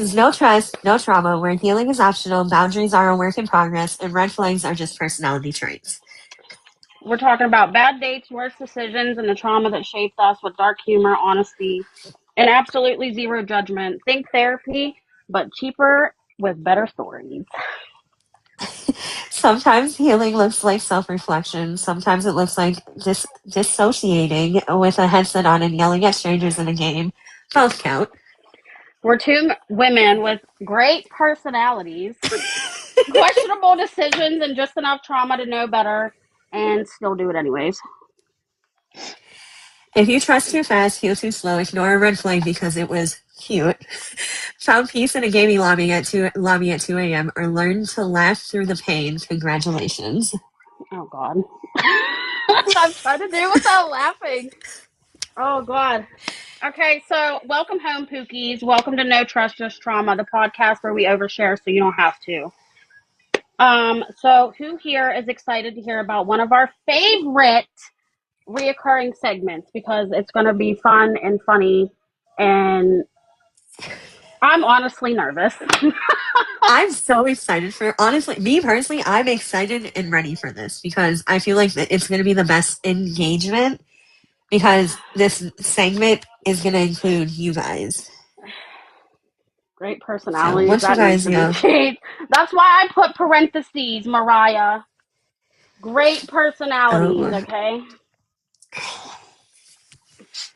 is no trust, no trauma, where healing is optional, boundaries are a work in progress, and red flags are just personality traits. We're talking about bad dates, worst decisions, and the trauma that shaped us with dark humor, honesty, and absolutely zero judgment. Think therapy, but cheaper with better stories. Sometimes healing looks like self-reflection. Sometimes it looks like dissociating with a headset on and yelling at strangers in a game. Both count. We're two women with great personalities, questionable decisions, and just enough trauma to know better and still do it anyways. If you trust too fast, heal too slow, ignore a red flag because it was cute, found peace in a gaming lobby at 2 a.m., or learned to laugh through the pain, congratulations. Oh, God. I'm trying to do without laughing. Oh, God. Okay, so welcome home, Pookies. Welcome to No Trust, Just Trauma, the podcast where we overshare so you don't have to. So who here is excited to hear about one of our favorite reoccurring segments, because it's going to be fun and funny, and I'm honestly nervous. I'm so excited for, honestly, me personally, I'm excited and ready for this because I feel like it's going to be the best engagement because this segment is going to include you guys. Great So personalities. once you That needs guys, to be changed. That's why I put parentheses, Mariah. Great personalities, oh, okay?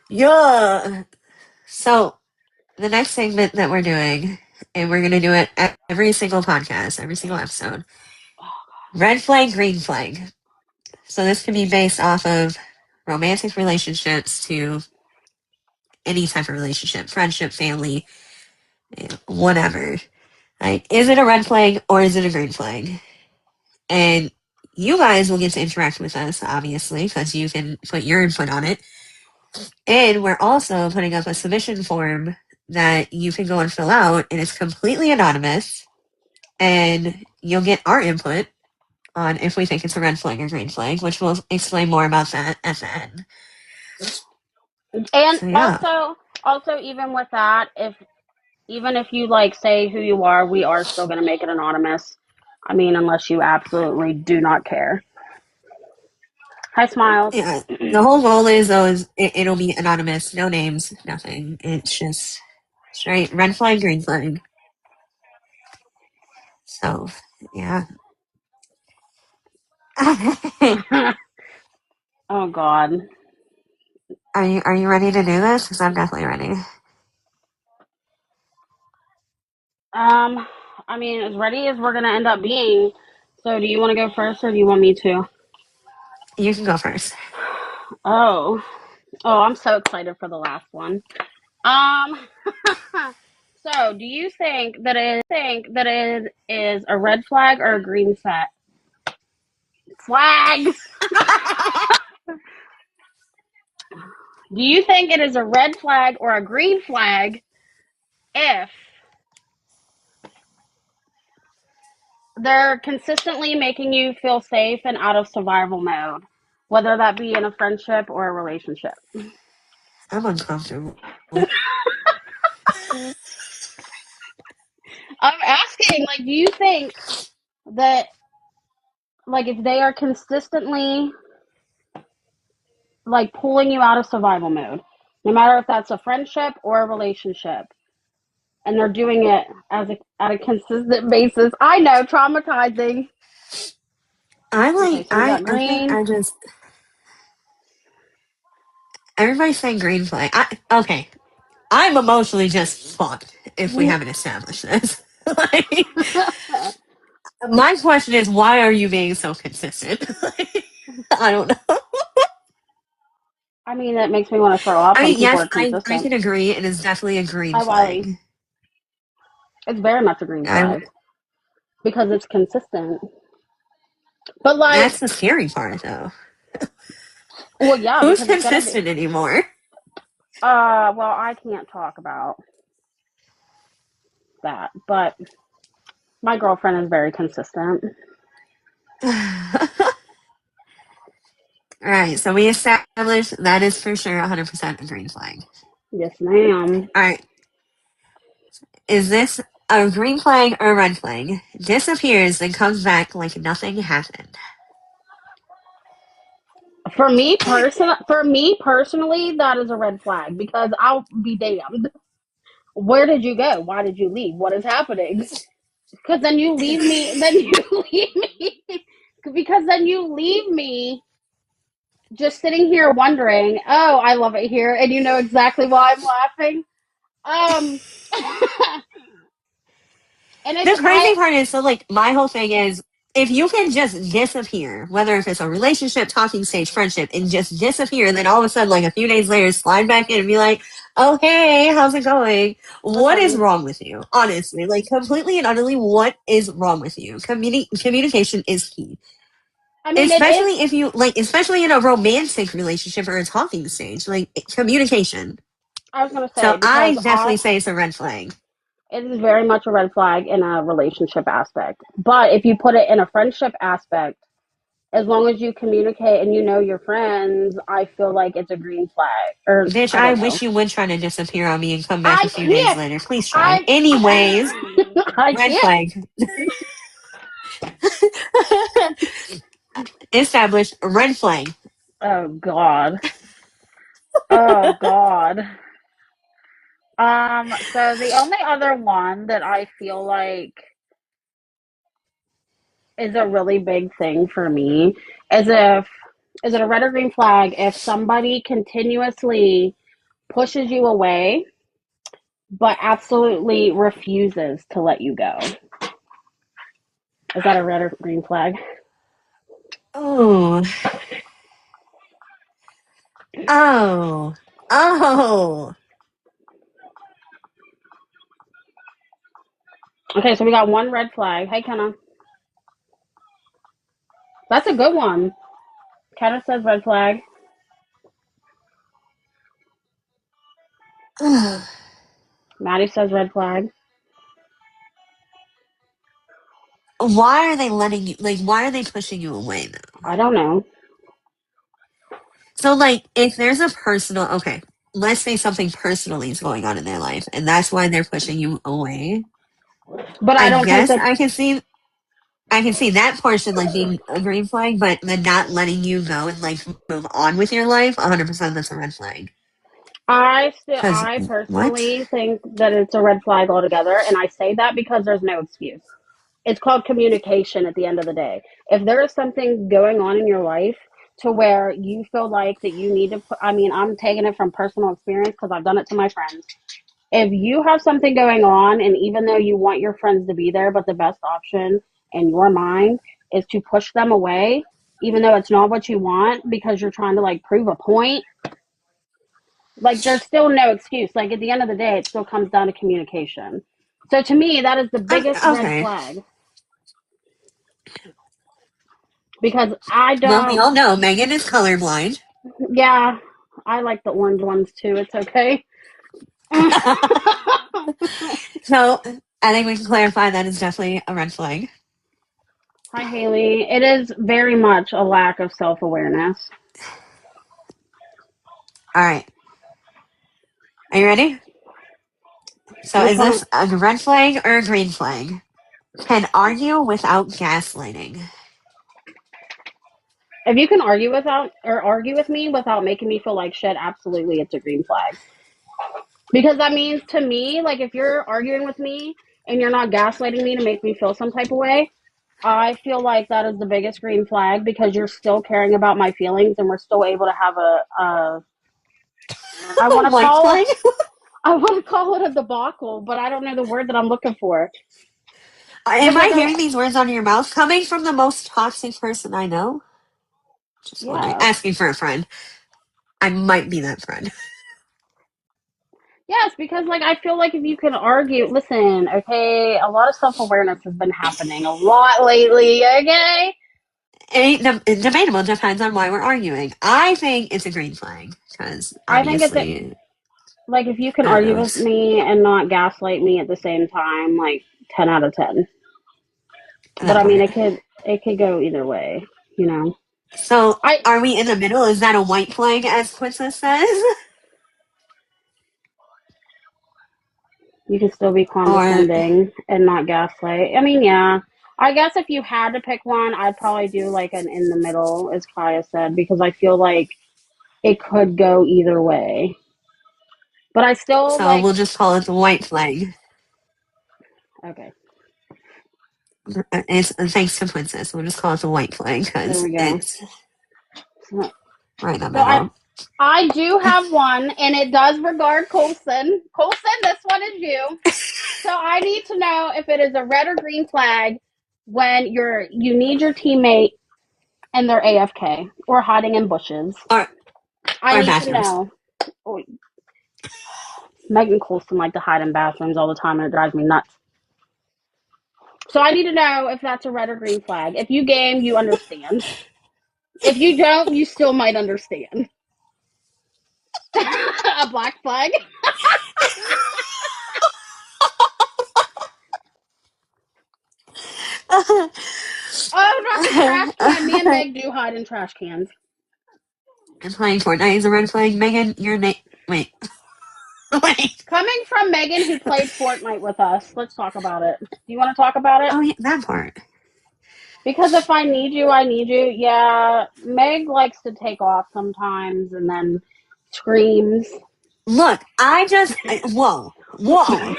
yeah. So the next segment that we're doing, and we're going to do it every single podcast, every single episode. Red flag, green flag. So this can be based off of romantic relationships to any type of relationship, friendship, family, whatever. Like, is it a red flag or is it a green flag? And you guys will get to interact with us, obviously, because you can put your input on it. And we're also putting up a submission form that you can go and fill out, and it's completely anonymous. And you'll get our input on if we think it's a red flag or green flag, which we'll explain more about that at the end. And So yeah. also even with that, even if you like say who you are, we are still going to make it anonymous. I mean, unless you absolutely do not care. Hi, Smiles. Yeah. The whole goal is though is it'll be anonymous, no names, nothing. It's just straight red flag, green flag. So yeah. Oh, God. Are you ready to do this? Because I'm definitely ready. I mean, as ready as we're going to end up being. So, do you want to go first or do you want me to? You can go first. Oh. Oh, I'm so excited for the last one. Um, so do you think that it is a red flag or a green flag? Do you think it is a red flag or a green flag if they're consistently making you feel safe and out of survival mode, whether that be in a friendship or a relationship? I'm uncomfortable. I'm asking, like, do you think that, like, if they are consistently, like, pulling you out of survival mode, no matter if that's a friendship or a relationship, and they're doing it at a consistent basis? I know, traumatizing. Okay, so we got I think green. I just everybody's saying green flag. Okay. I'm emotionally just fucked if we haven't established this. Like, my question is, why are you being so consistent? I don't know. I mean, that makes me want to throw up I when mean, people yes, are I consistent. can agree. It is definitely a green Hi, Wiley. flag. It's very much a green I, flag because it's consistent. But like, that's the scary part, though. well, yeah, Who's because it's gonna be. consistent anymore? Well, I can't talk about that, but my girlfriend is very consistent. All right, so we established that is for sure 100% a green flag. Yes, ma'am. All right, Is this a green flag or a red flag? Disappears and comes back like nothing happened. For me personally, that is a red flag because I'll be damned. Where did you go? Why did you leave? What is happening? Because then you leave me. Then you leave me. Because then you leave me just sitting here wondering. Oh, I love it here, and you know exactly why I'm laughing. Um, and it's The crazy part is, so like, my whole thing is, if you can just disappear, whether if it's a relationship, talking stage, friendship, and just disappear, and then all of a sudden, like a few days later, slide back in and be like, "Oh hey, how's it going? What is listen. wrong with you? Honestly, like completely and utterly, what is wrong with you? Communication is key, I mean, it is. especially if you like, especially in a romantic relationship or a talking stage, like communication. I was gonna So say because I definitely say it's a red flag. it is very much a red flag in a relationship aspect. But if you put it in a friendship aspect, as long as you communicate and you know your friends, I feel like it's a green flag. Or Bitch, I I don't know. wish you would try to disappear on me and come back a I few days can't. later. Please try. I Anyways, I red can't. flag. Established red flag. Oh God. Oh God. So the only other one that I feel like is a really big thing for me is if is it a red or green flag if somebody continuously pushes you away but absolutely refuses to let you go. Is that a red or green flag? Oh. Oh. Oh. Okay, so we got one red flag. Hey, Kenna. That's a good one. Kenna says red flag. Maddie says red flag. Why are they letting you, like, why are they pushing you away though? I don't know. So, like, if there's a personal, okay, let's say something personally is going on in their life, and that's why they're pushing you away. But I I don't think guess that I can see that portion like being a green flag, but the not letting you go and like move on with your life, 100% that's a red flag. Because I what? personally think that it's a red flag altogether, and I say that because there's no excuse. It's called communication at the end of the day. If there is something going on in your life to where you feel like that you need to put, I mean, I'm taking it from personal experience because I've done it to my friends. If you have something going on, and even though you want your friends to be there, but the best option in your mind is to push them away, even though it's not what you want because you're trying to like prove a point, like there's still no excuse. Like at the end of the day, it still comes down to communication. So to me, that is the biggest red Okay. flag because I Well, we don't. all know Megan is colorblind. Yeah, I like the orange ones too. It's okay. So I think we can clarify that is definitely a red flag. Hi, Haley. It is very much a lack of self awareness. All right. Are you ready? So Which is one? this a red flag or a green flag? Can argue without gaslighting. If you can argue with me without making me feel like shit, absolutely, it's a green flag. Because that means to me, like if you're arguing with me and you're not gaslighting me to make me feel some type of way, I feel like that is the biggest green flag because you're still caring about my feelings and we're still able to have a I want to White call it flag? I want to call it a debacle, but I don't know the word that I'm looking for. Am I Because hearing these words out of your mouth coming from the most toxic person I know? Just wondering. yes. Asking for a friend. I might be that friend. Yes, because like I feel like if you can argue, listen, okay, a lot of self-awareness has been happening a lot lately, okay? Debatable depends on why we're arguing. I think it's a green flag because I think it's obviously, like if you can I don't argue know. with me and not gaslight me at the same time, like 10 out of 10. But That I mean, part. it could go either way, you know. So, I are we in the middle? Is that a white flag, as Quincy says? You can still be Or condescending and not gaslight. I mean, yeah. I guess if you had to pick one, I'd probably do like an in the middle, as Kaya said, because I feel like it could go either way. But I still so like, we'll just call it the white flag. okay, It's thanks to Princess. We'll just call it the white flag there because we go. it's right in the So I middle. I do have one, and it does regard Colson. Colson, this one is you. So I need to know if it is a red or green flag when you need your teammate and they're AFK or hiding in bushes. Or I or need to bathrooms. know. Oh, Megan Colson like to hide in bathrooms all the time, and it drives me nuts. So I need to know if that's a red or green flag. If you game, you understand. If you don't, you still might understand. A black flag. Oh, not the trash can. Me and Meg do hide in trash cans. And playing Fortnite is a red flag. Megan, your name. Wait. Wait. Coming from Megan, who played Fortnite with us, let's talk about it. Do you want to talk about it? Oh, yeah, that part. Because if I need you, I need you. Yeah, Meg likes to take off sometimes and then screams. Look, whoa. Whoa.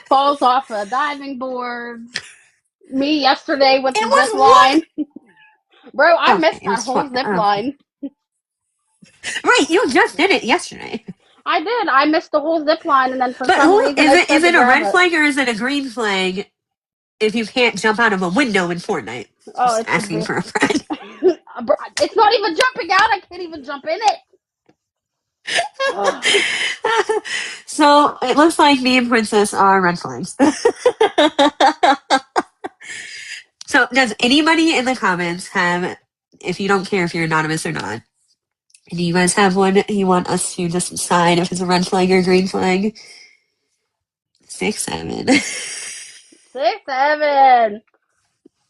Falls off a diving board. Me yesterday with the It zip was line. Bro, I one. Okay, missed it that was whole fun. zip Okay. line. Right, you just did it yesterday. I did. I missed the whole zip line, and then for But some who reason is it it? said Is to it a grab red it. flag or is it a green flag if you can't jump out of a window in Fortnite? Oh, Just it's a asking green. for a friend. It's not even jumping out. I can't even jump in it. Ugh. So it looks like me and Princess are red flags. So does anybody in the comments have, if you don't care if you're anonymous or not, do you guys have one you want us to just decide if it's a red flag or a green flag? 6, 7, 6, 7.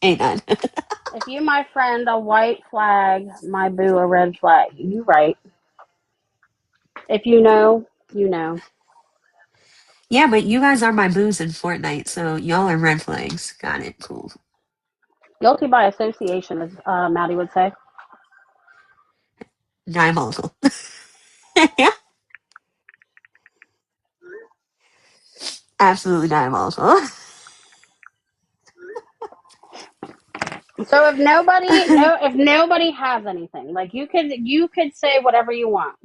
8, 9. If you, my friend, a white flag, my boo, a red flag. You right. If you know, you know. Yeah, but you guys are my boos in Fortnite, so y'all are red flags. Got it. Cool. Guilty by association, as Maddie would say. Diabolical. Yeah, absolutely diabolical. So if nobody has anything, like you could say whatever you want,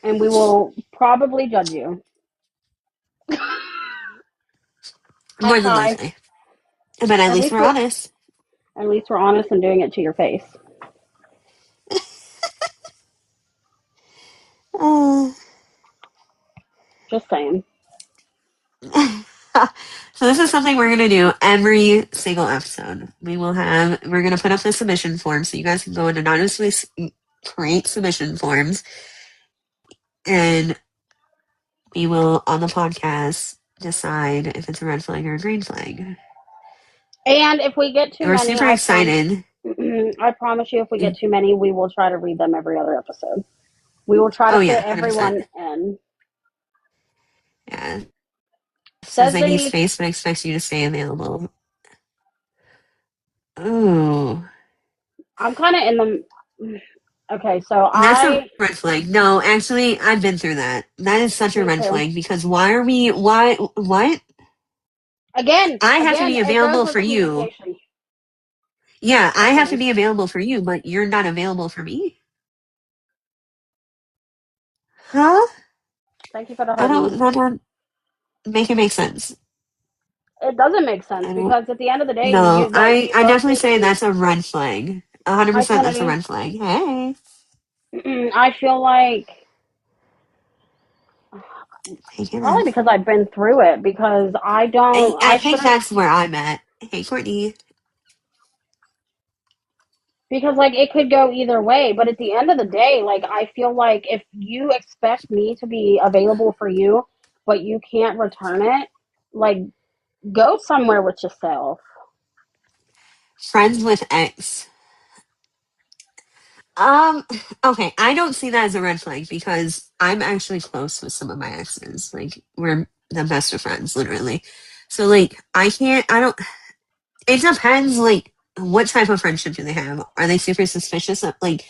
and we will probably judge you. Hi, More than Kai. likely. But at At least least we're we're honest. at least we're honest and doing it to your face. Uh, Just saying. so this is something we're gonna do every single episode. We're gonna put up the submission form so you guys can go and anonymously create submission forms, and we will on the podcast decide if it's a red flag or a green flag. And if we get too We're many, super excited. I promise you, if we get too many, we will try to read them every other episode. We will try to Oh yeah, fit 100%. everyone in. Yeah. Says Says they they need need. space but expects you to stay available. Ooh. I'm kind of in the. Okay, so That's a red flag. No, actually, I've been through that. That is such a me red too. flag because what? Again, I have to again, be it goes available with for you. communication. Yeah, I have to Agree. be available for you, but you're not available for me? Huh? Thank you for the I hoagie. that don't make it make sense. It doesn't make sense I don't because at the end of the day, No, you like you I both definitely need to say be. that's a red flag. 100% that's a Kennedy. red flag. Hey. I feel like Hey, probably Kenneth. because I've been through it because I don't. I I think shouldn't. that's where I'm at. Hey, Courtney. Because like it could go either way, but at the end of the day, like I feel like if you expect me to be available for you, but you can't return it, like go somewhere with yourself. Friends with X. Okay, I don't see that as a red flag because I'm actually close with some of my exes. Like, we're the best of friends, literally. So, like, I don't, it depends, like, what type of friendship do they have? Are they super suspicious of, like,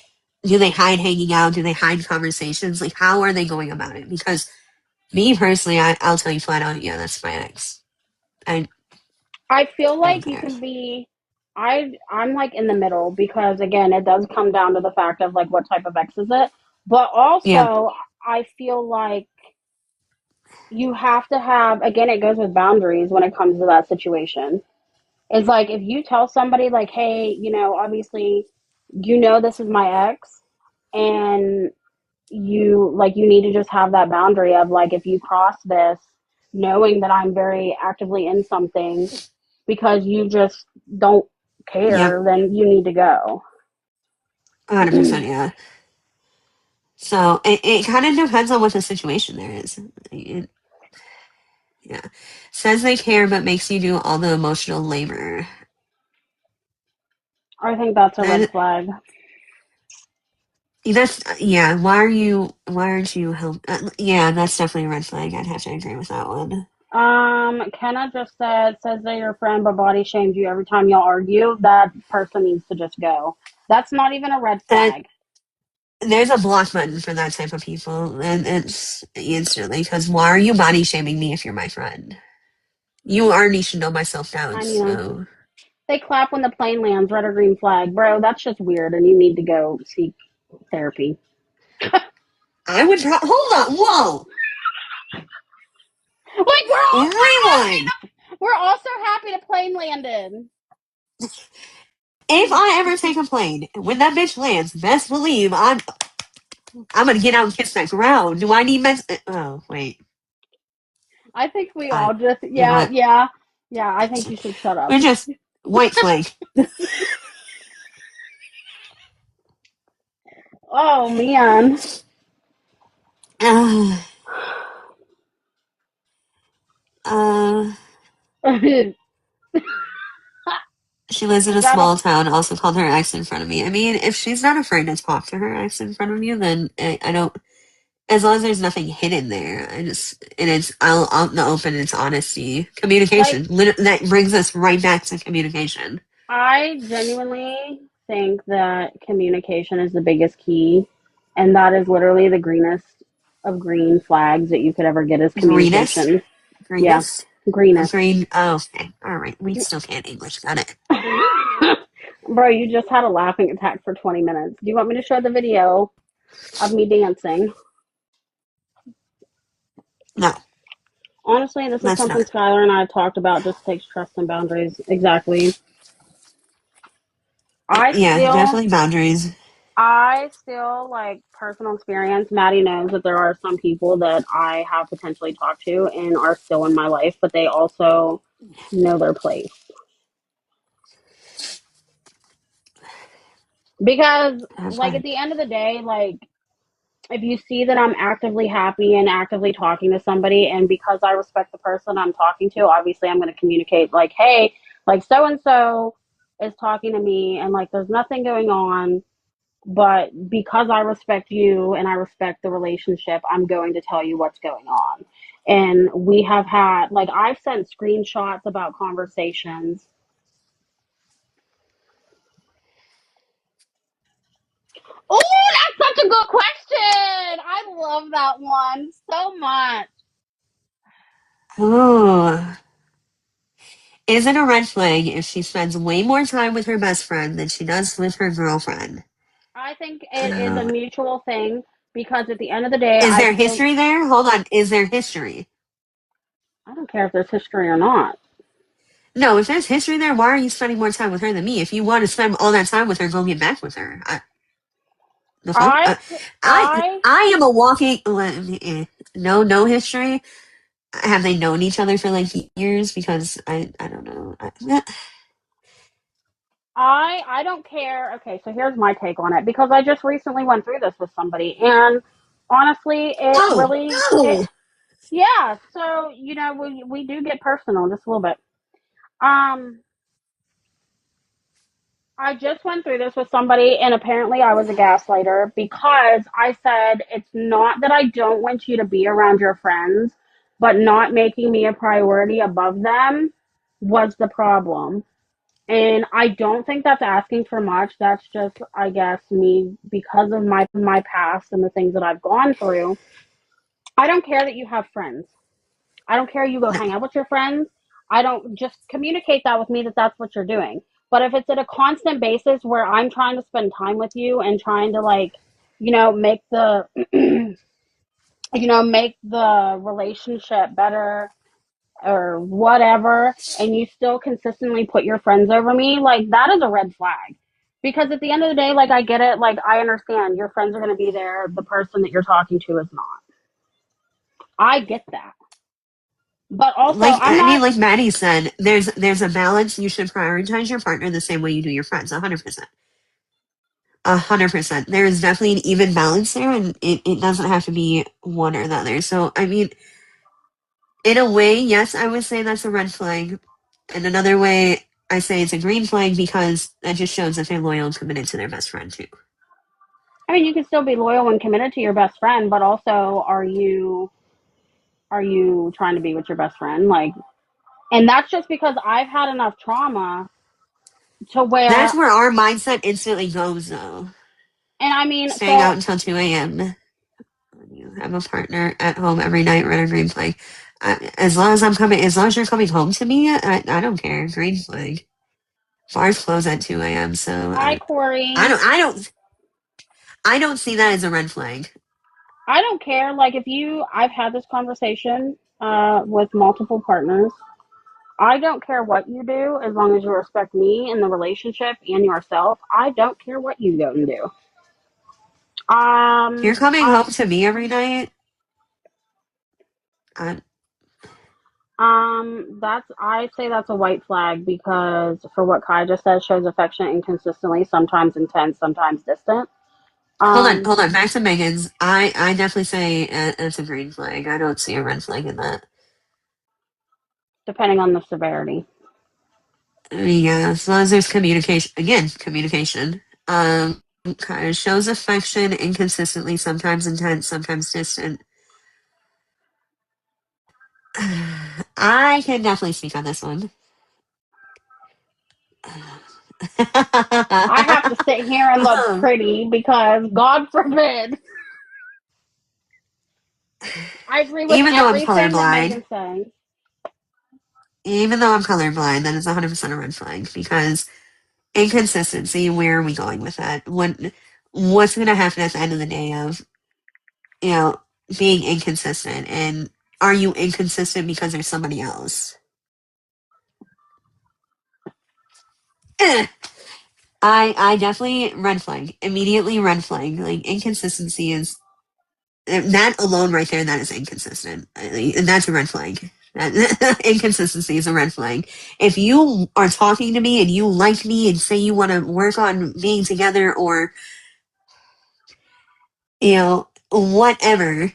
do they hide hanging out? Do they hide conversations? Like, how are they going about it? Because me personally, I'll tell you flat out, yeah, that's my ex. I, I feel I don't like you care. can be. I'm like in the middle because again, it does come down to the fact of like what type of ex is it, but Yeah, also I feel like you have to have, again, it goes with boundaries when it comes to that situation. It's like if you tell somebody like, hey, obviously, this is my ex, and you need to just have that boundary of like if you cross this, knowing that I'm very actively in something because you just don't yep, care, then you need to go. 100%, yeah. So it kind of depends on what the situation there is. It, yeah. Says they care but makes you do all the emotional labor. I think that's a red That flag. that's yeah. Why aren't you help? Yeah, that's definitely a red flag. I'd have to agree with that one. Kenna just says that your friend but body shamed you every time y'all argue. That person needs to just go. That's not even a red And flag. there's a block button for that type of people, and it's instantly because why are you body shaming me if you're my friend? You already should know my self doubt. I mean, So they clap when the plane lands, red or green flag. Bro, that's just weird and you need to go seek therapy. I would hold on. Whoa, Like, rewind. we're all so happy the plane landed. If I ever take a plane, when that bitch lands, best believe I'm gonna get out and kiss that ground. Do I need Oh wait, I think we I all just, you know yeah, what? yeah, yeah, I think you should shut up. We're just white flag. Oh, man. Uh, uh, Is she lives in a that a, small town. Also called her ex in front of me. I mean, if she's not afraid to talk to her ex in front of you, then I don't. As long as there's nothing hidden there, and it's out in the open. It's honesty, like, communication. That brings us right back to communication. I genuinely think that communication is the biggest key, and that is literally the greenest of green flags that you could ever get is Greenest, communication. Yeah, greenest, greenest. green. Oh, okay, all right. We still can't English. Got it. Bro, you just had a laughing attack for 20 minutes. Do you want me to show the video of me dancing? No, Honestly, this is that's something not. Skylar and I have talked about. Just takes trust and boundaries. Exactly. I Yeah, still, definitely boundaries. I still like personal experience. Maddie knows that there are some people that I have potentially talked to and are still in my life, but they also know their place. Because, That's like, at fine. the end of the day, like, if you see that I'm actively happy and actively talking to somebody, and because I respect the person I'm talking to, obviously I'm going to communicate, like, hey, like, so and so is talking to me, and like, there's nothing going on. But because I respect you and I respect the relationship, I'm going to tell you what's going on. And we have had, like, I've sent screenshots about conversations. Oh, that's such a good question. I love that one so much. Oh, is it a red flag if she spends way more time with her best friend than she does with her girlfriend? I think it is a Oh, mutual thing because at the end of the day, is I there feel, history there? Hold on. Is there history? I don't care if there's history or not. No, if there's history there, why are you spending more time with her than me? If you want to spend all that time with her, go get back with her. The fuck? I, I, I am a walking. No history. Have they known each other for like years? Because I don't know. I don't care. Okay, so here's my take on it because I just recently went through this with somebody, and honestly, it No, really, it, no. yeah. So we do get personal just a little bit. Um, I just went through this with somebody, and apparently I was a gaslighter because I said it's not that I don't want you to be around your friends, but not making me a priority above them was the problem. And I don't think that's asking for much. That's just, I guess, me because of my past and the things that I've gone through. I don't care that you have friends. I don't care you go No. hang out with your friends. I don't just communicate that with me that that's what you're doing. But if it's at a constant basis where I'm trying to spend time with you and trying to make the make the relationship better or whatever, and you still consistently put your friends over me, like that is a red flag. Because at the end of the day, like I get it, like I understand your friends are going to be there, the person that you're talking to is not. I get that. But also, Like I'm I mean, not. like Maddie said, there's a balance. You should prioritize your partner the same way you do your friends. 100%. 100%. There is definitely an even balance there, and it doesn't have to be one or the other. So, I mean, in a way, yes, I would say that's a red flag. In another way, I say it's a green flag because that just shows that they're loyal and committed to their best friend too. I mean, you can still be loyal and committed to your best friend, but also, are you trying to be with your best friend? Like, and that's just because I've had enough trauma to That's where, where our mindset instantly goes, though. and I mean, Staying so out until 2 a.m. You have a partner at home every night, red or green flag. As long as you're coming home to me, I don't care. Green flag. Bars close at 2 a.m. So hi, I Corey. don't, I don't, I don't see that as a red flag. I don't care. Like, I've had this conversation with multiple partners. I don't care what you do as long as you respect me and the relationship and yourself. I don't care what you go and do. If you're Um, coming I, home to me every night, I, I'd say that's a white flag because for what Kai just said, shows affection inconsistently, sometimes intense, sometimes distant. Um, hold on. Back to Megan's. I definitely say it's a green flag. I don't see a red flag in that. Depending on the severity. I mean, yeah, as long as there's communication, again, communication. Kind of shows affection inconsistently, sometimes intense, sometimes distant. I can definitely speak on this one. I have to sit here and look um, pretty because God forbid. I agree with even though I'm everything that colorblind, Megan's saying. that is 100% a red flag because inconsistency. Where are we going with that? What's going to happen at the end of the day of you know being inconsistent? And are you inconsistent because there's somebody else? Eh, I definitely red flag immediately red flag. Like inconsistency is that alone right there. That is inconsistent. That's a red flag. Inconsistency is a red flag. If you are talking to me and you like me and say you want to work on being together or whatever,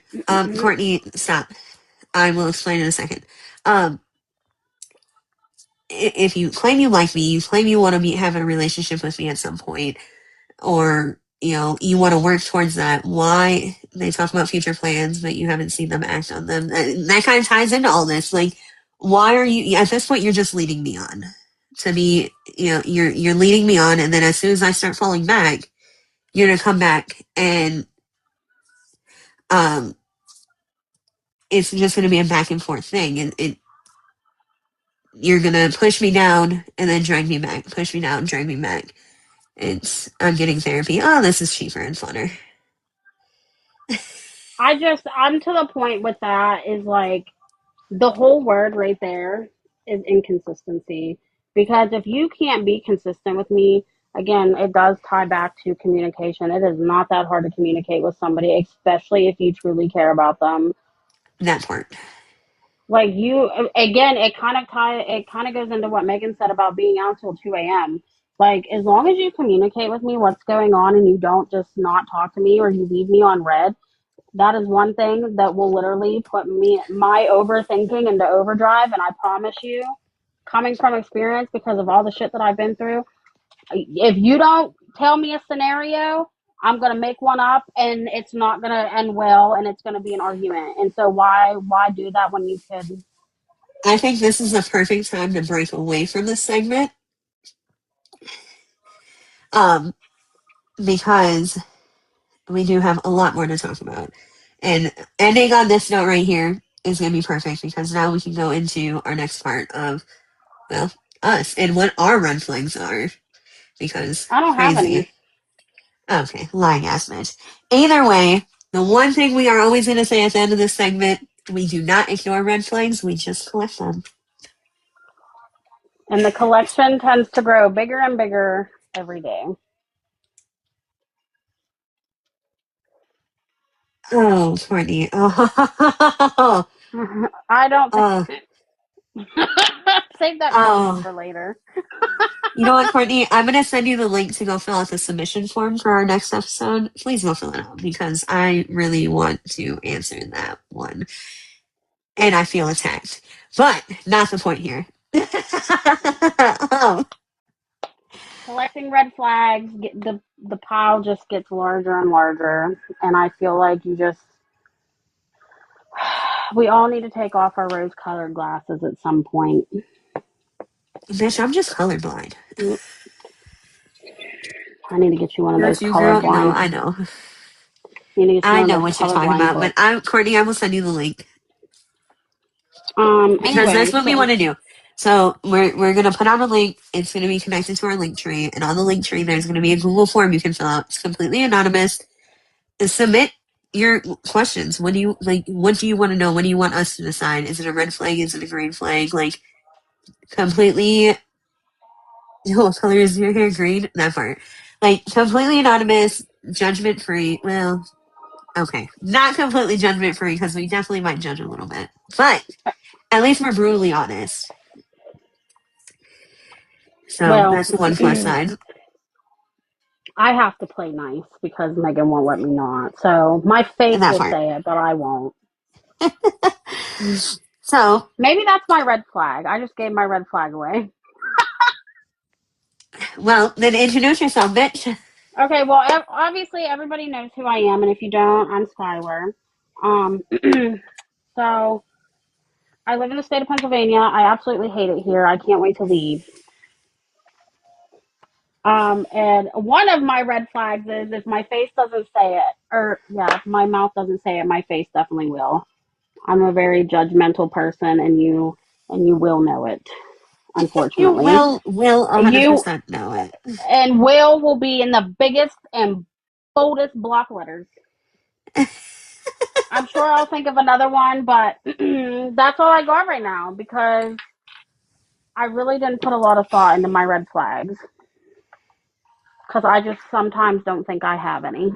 Courtney, stop. I will explain in a second. Um, if you claim you like me, you claim you want to be having a relationship with me at some point, or you want to work towards that. Why they talk about future plans, but you haven't seen them act on them? That kind of ties into all this. Like, why are you at this point? You're just leading me on to be. You're leading me on, and then as soon as I start falling back, you're gonna come back and um, it's just gonna be a back and forth thing, and you're gonna push me down and then drag me back, push me down, drag me back. I'm getting therapy. Oh, this is cheaper and funner. I'm to the point with that is like the whole word right there is inconsistency. Because if you can't be consistent with me, again, it does tie back to communication. It is not that hard to communicate with somebody, especially if you truly care about them. That part. Like you, again, it kind of goes into what Megan said about being out till 2 a.m. Like as long as you communicate with me what's going on and you don't just not talk to me or you leave me on red, that is one thing that will literally put my overthinking into overdrive. And I promise you, coming from experience because of all the shit that I've been through, If you don't tell me a scenario, I'm gonna make one up, and it's not gonna end well, and it's gonna be an argument. And so why do that when you could? I think this is the perfect time to break away from this segment. Because we do have a lot more to talk about. And ending on this note right here is going to be perfect because now we can go into our next part of, well, us and what our red flags are. Because I don't have crazy. any. Okay, lying ass bitch. Either way, the one thing we are always going to say at the end of this segment, we do not ignore red flags, we just collect them. And the collection tends to grow bigger and bigger every day. Oh, Courtney. Oh, I don't oh, think. Save that question oh. for later. You know what, Courtney? I'm going to send you the link to go fill out the submission form for our next episode. Please go fill it out because I really want to answer that one. And I feel attacked. But not the point here. Oh. Collecting red flags, the pile just gets larger and larger, and I feel like we all need to take off our rose-colored glasses at some point. Bitch, I'm just colorblind. I need to get you one of those Don't you, girl? No, colorblind. I know. You need to get you I one of know those what you're talking colorblind about. But books. Courtney, I will send you the link. Because Anyway, that's what we want to do. So we're gonna put out a link. It's gonna be connected to our link tree, and on the link tree, there's gonna be a Google form you can fill out. It's completely anonymous. Submit your questions. What do you like? What do you want to know? What do you want us to decide? Is it a red flag? Is it a green flag? Like completely. What color is your hair? Green. That part. Like completely anonymous, judgment free. Well, okay, not completely judgment free because we definitely might judge a little bit, but at least we're brutally honest. So well, that's the one plus side. I have to play nice because Megan won't let me not. So my face That will part. say it, but I won't. So, Maybe that's my red flag. I just gave my red flag away. well, then introduce yourself, bitch. Okay, well, obviously everybody knows who I am, and if you don't, I'm Skylar. Um, so I live in the state of Pennsylvania. I absolutely hate it here. I can't wait to leave. And one of my red flags is if my face doesn't say it, or yeah, if my mouth doesn't say it, my face definitely will. I'm a very judgmental person, and you will know it. You Unfortunately, will you 100% know it. and will be in the biggest and boldest block letters. I'm sure I'll think of another one, but that's all I got right now because I really didn't put a lot of thought into my red flags because I just sometimes don't think I have any.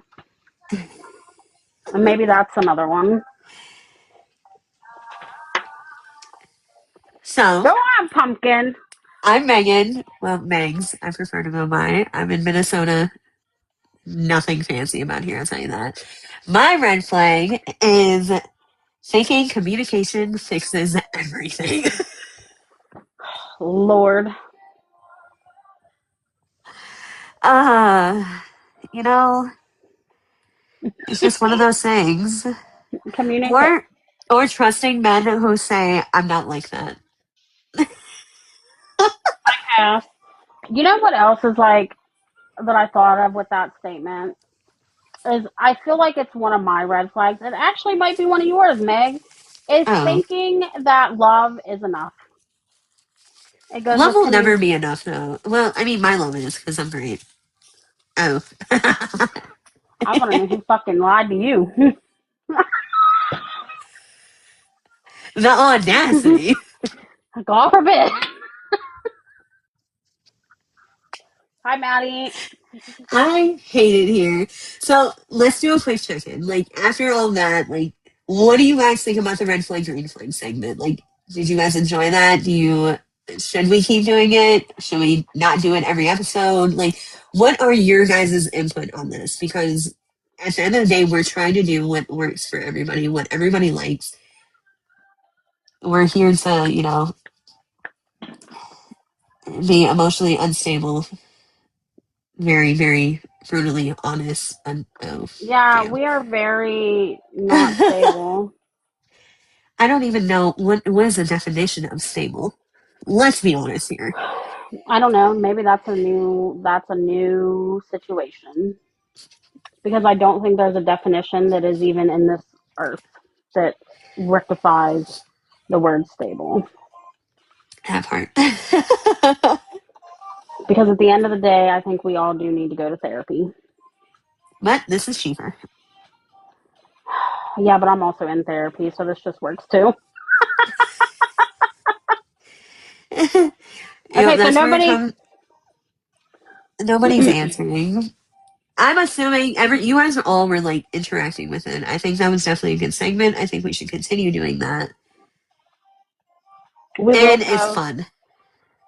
And maybe that's another one. So, Go on, pumpkin. I'm Megan. Well, Megs. I prefer to go by. I'm in Minnesota. Nothing fancy about here, I'll tell you that. My red flag is thinking communication fixes everything. Lord. uh, you know, it's just one of those things. Communicate. Or trusting men who say, I'm not like that. Yeah. You know what else is like that I thought of with that statement? Is I feel like it's one of my red flags. It actually might be one of yours, Meg. Is Oh, thinking that love is enough. It goes love with will never be enough, though. Well, I mean, my love is because I'm great. Oh. I want to know who fucking lied to you. The audacity. God forbid. Hi, Maddie. I hate it here. So let's do a quick check-in. Like, after all that, like, what do you guys think about the red flag, green flag segment? Like, did you guys enjoy that? Should we keep doing it? Should we not do it every episode? Like, what are your guys' input on this? Because at the end of the day, we're trying to do what works for everybody, what everybody likes. We're here to, be emotionally unstable very, very brutally honest. And oh, Yeah, damn. we are very not stable. I don't even know what is the definition of stable. Let's be honest here. I don't know. Maybe that's a new situation because I don't think there's a definition that is even in this earth that rectifies the word stable. Have heart. Because at the end of the day, I think we all do need to go to therapy. But this is cheaper. Yeah, but I'm also in therapy, so this just works too. Okay, so That's where it nobody. comes. Nobody's answering. I'm assuming you guys all were like interacting with it. I think that was definitely a good segment. I think we should continue doing that. We will And it's post. fun.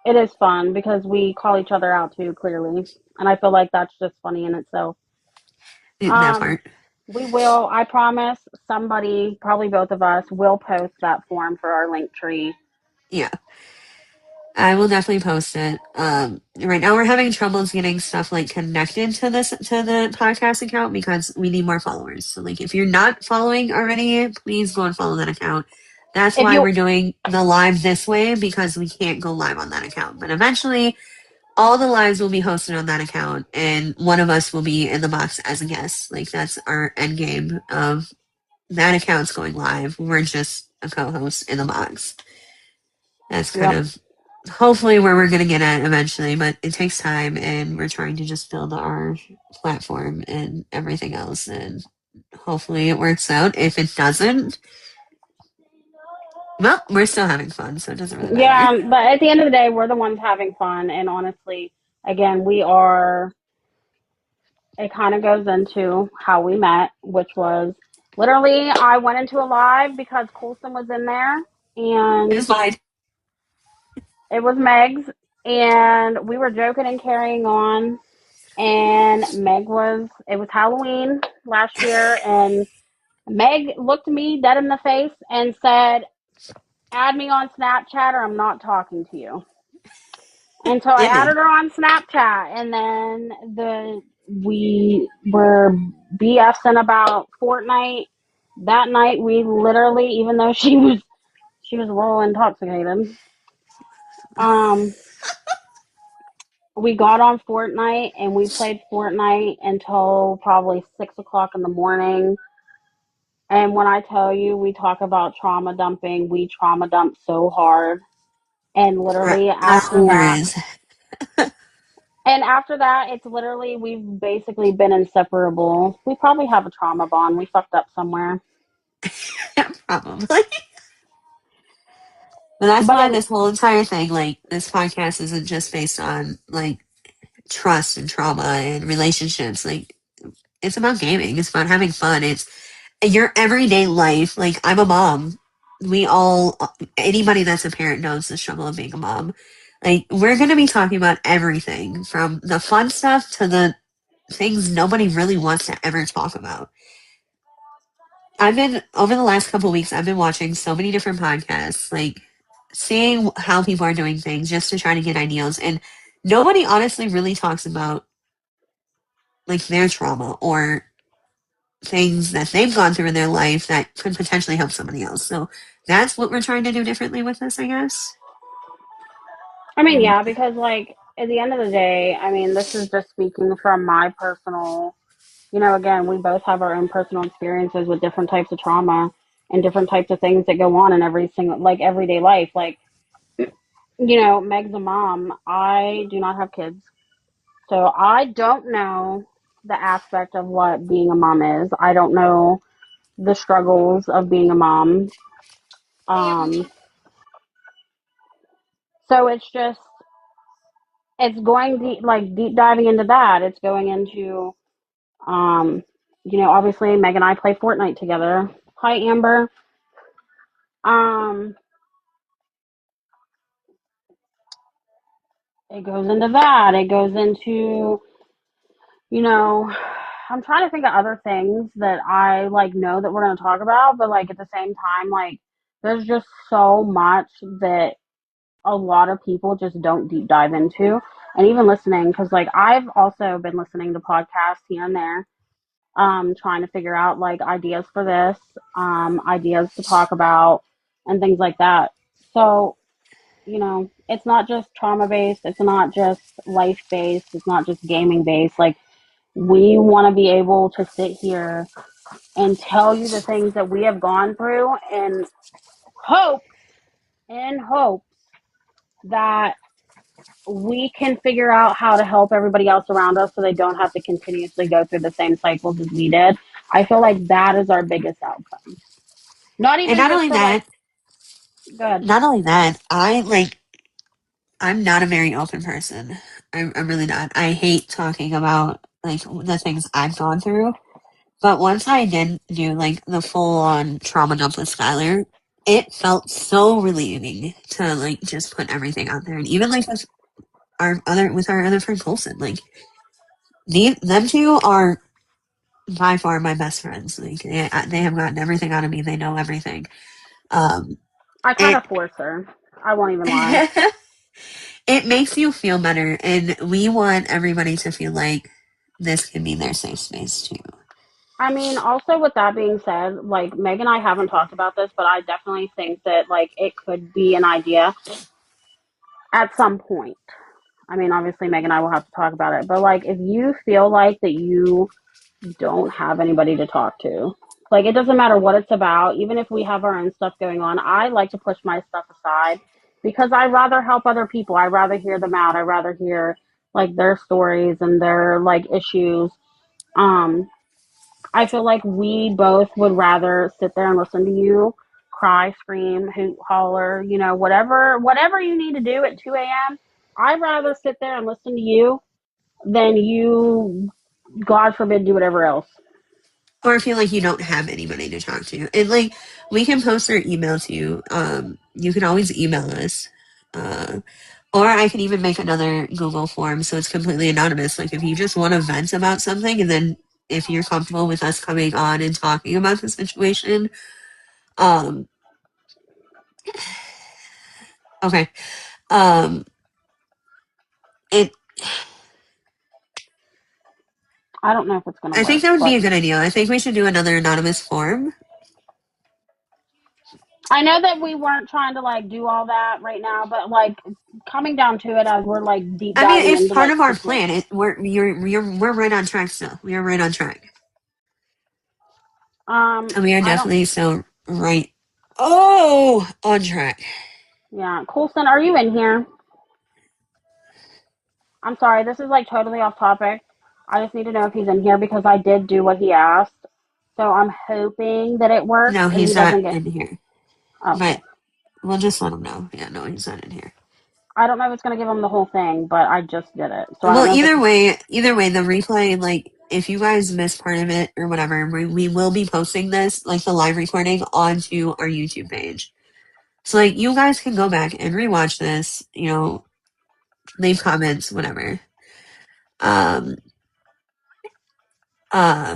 It is fun because we call each other out too, clearly. And I feel like that's just funny in itself. That Um, part. we will, I promise, somebody, probably both of us, will post that form for our link tree. Yeah. I will definitely post it. Right now we're having troubles getting stuff like connected to the podcast account because we need more followers. So like if you're not following already, please go and follow that account. That's If why you, we're doing the live this way because we can't go live on that account. But eventually all the lives will be hosted on that account and one of us will be in the box as a guest. Like that's our end game of that account's going live. We're just a co-host in the box. That's kind yep, of hopefully where we're going to get at eventually, but it takes time and we're trying to just build our platform and everything else. And hopefully it works out. If it doesn't, well, we're still having fun, so it doesn't really matter. yeah, but at the end of the day, we're the ones having fun. And honestly, again, we are, it kind of goes into how we met, which was literally, I went into a live because Colson was in there and It's fine. it was Meg's, and we were joking and carrying on. And it was Halloween last year, and Meg looked me dead in the face and said, "Add me on Snapchat or I'm not talking to you." And so I It added did. her on Snapchat, and then we were BSing about Fortnite. That night, we literally, even though she was a little intoxicated, um, we got on Fortnite and we played Fortnite until probably 6 o'clock in the morning. And when I tell you we talk about trauma dumping, we trauma dump so hard. And For literally hours. after that, it's literally, we've basically been inseparable. We probably have a trauma bond. We fucked up somewhere. Probably. But that's But why it, this whole entire thing, like, this podcast isn't just based on, like, trust and trauma and relationships. Like, it's about gaming. It's about having fun. It's your everyday life. Like, I'm a mom. We all, anybody that's a parent knows the struggle of being a mom. Like, we're going to be talking about everything from the fun stuff to the things nobody really wants to ever talk about. Over the last couple of weeks, I've been watching so many different podcasts, like, seeing how people are doing things just to try to get ideas. And nobody honestly really talks about, like, their trauma or things that they've gone through in their life that could potentially help somebody else. So that's what we're trying to do differently with this, I guess. I mean, Mm. yeah, because like at the end of the day, I mean, this is just speaking from my personal, again, we both have our own personal experiences with different types of trauma and different types of things that go on in every single, like, everyday life. Like, Meg's a mom. I do not have kids. So I don't know the aspect of what being a mom is. I don't know the struggles of being a mom. Um, so it's going deep, like deep diving into that. It's going into, um, obviously Meg and I play Fortnite together. Hi, Amber. Um, it goes into that. It goes into, you know, I'm trying to think of other things that I like know that we're going to talk about, but like at the same time, like there's just so much that a lot of people just don't deep dive into. And even listening, because like I've also been listening to podcasts here and there, trying to figure out like ideas for this, ideas to talk about, and things like that. So, it's not just trauma based, it's not just life based, it's not just gaming based. Like, we want to be able to sit here and tell you the things that we have gone through and hope, in hopes that we can figure out how to help everybody else around us so they don't have to continuously go through the same cycles as we did. I feel like that is our biggest outcome. Not And even just for like, good. not only that, I'm not a very open person. I'm really not. I hate talking about like the things I've gone through. But once I did do like the full on trauma dump with Skylar, it felt so relieving to like just put everything out there. And even like with our other friend Colson, like them two are by far my best friends. Like they have gotten everything out of me. They know everything. Um, I kind it of force her. I won't even lie. it makes you feel better, and we want everybody to feel like this can be their safe space too. I mean, also with that being said, like Meg and I haven't talked about this, but I definitely think that like it could be an idea at some point. I mean, obviously Meg and I will have to talk about it, but like if you feel like that you don't have anybody to talk to, like it doesn't matter what it's about, even if we have our own stuff going on, I like to push my stuff aside because I rather help other people. I rather hear them out. I rather hear like their stories and their like issues. Um, I feel like we both would rather sit there and listen to you cry, scream, hoot, holler, whatever you need to do at 2 a.m. I'd rather sit there and listen to you than you, God forbid, do whatever else. Or feel like you don't have anybody to talk to. And like we can post our email to you. You can always email us. Uh, or I can even make another Google form so it's completely anonymous. Like if you just want to vent about something and then if you're comfortable with us coming on and talking about the situation, um okay. Um it I don't know if it's going to I think work, that would be but a good idea. I think we should do another anonymous form. I know that we weren't trying to like do all that right now, but like coming down to it as we're like deep I mean, diving it's into part like of our plan. situations. We're right on track still. We are right on track. And we are I don't. definitely still right. Oh, on track. Yeah, Coulson, are you in here? I'm sorry, this is like totally off topic. I just need to know if he's in here because I did do what he asked. So I'm hoping that it works No, and he he's not doesn't get. in here. Okay. But we'll just let him know. Yeah, no, he's not in here. I don't know if it's going to give him the whole thing, but I just did it. So I don't Well, know if it's. either way, the replay, like, if you guys miss part of it or whatever, we will be posting this, like the live recording, onto our YouTube page. So, like, you guys can go back and rewatch this, leave comments, whatever.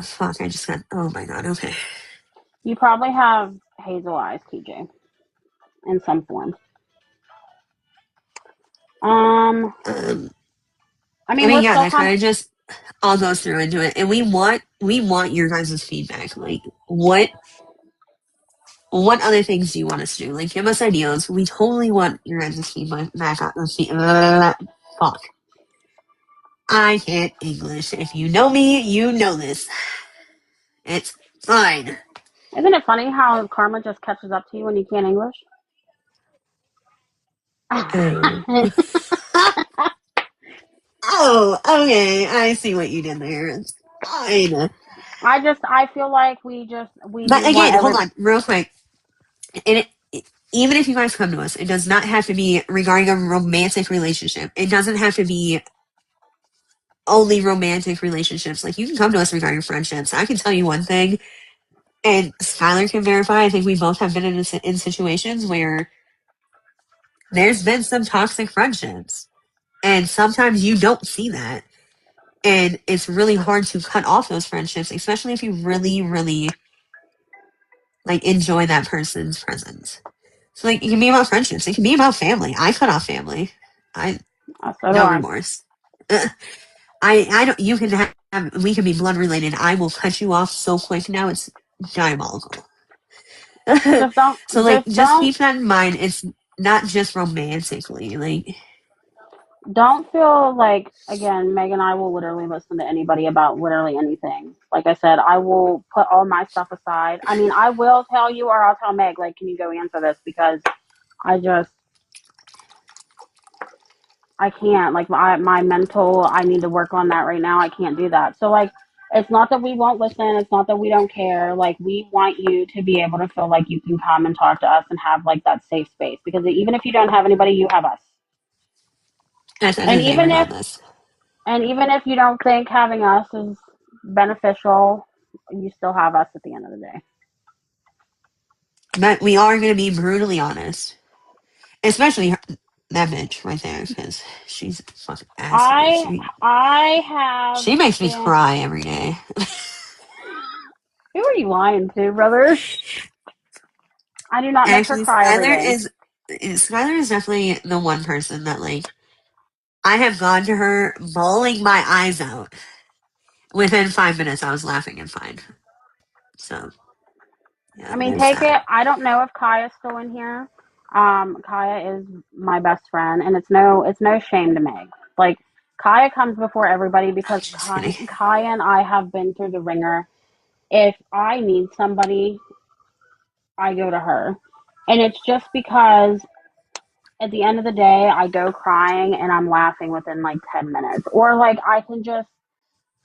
Fuck, I just got, oh my god, okay. You probably have hazel eyes, TJ, in some form. Um, Um, I I mean, mean, we're yeah, still that kind kind of. of just all goes through into it. And we want your guys' feedback. Like, what other things do you want us to do? Like, give us ideas. We totally want your guys' feedback on the fuck. I can't English. If you know me, you know this. It's fine. Isn't it funny how karma just catches up to you when you can't English? Oh. Oh, okay. I see what you did there. It's fine. I feel like we But do want again, every. hold on, real quick. And even if you guys come to us, it does not have to be regarding a romantic relationship. It doesn't have to be only romantic relationships. Like, you can come to us regarding friendships. I can tell you one thing, and Skylar can verify. I think we both have been in situations where there's been some toxic friendships. And sometimes you don't see that. And it's really hard to cut off those friendships, especially if you really, really like enjoy that person's presence. So like, it can be about friendships. It can be about family. I cut off family. I So do no I. remorse. I don't. You can have. We can be blood related. I will cut you off so quick now. It's diabolical. Just don't. So like, Just just don't. keep that in mind. It's not just romantically. Like, Don't feel like, again, Meg and I will literally listen to anybody about literally anything. Like I said, I will put all my stuff aside. I mean, I will tell you, or I'll tell Meg, like, can you go answer this? Because I can't. Like, my mental, I need to work on that right now. I can't do that. So, like, it's not that we won't listen. It's not that we don't care. Like, we want you to be able to feel like you can come and talk to us and have, like, that safe space. Because even if you don't have anybody, you have us. at the end And of the day, even if regardless. And even if you don't think having us is beneficial, you still have us at the end of the day. But we are going to be brutally honest, especially that bitch right there, because she's a fucking asshole. I have She makes me been. cry every day. Who are you lying to, brother? I do not make her Actually, cry every day. Skylar is definitely the one person that like I have gone to her bawling my eyes out. Within 5 minutes, I was laughing and fine. So yeah, I mean, there's take that. it. I don't know if Kaya's still in here. Kaya is my best friend, and it's no shame to Meg. Like, Kaya comes before everybody because Just kidding. Kaya and I have been through the ringer. If I need somebody, I go to her. And it's just because at the end of the day, I go crying and I'm laughing within like 10 minutes. Or like, I can just,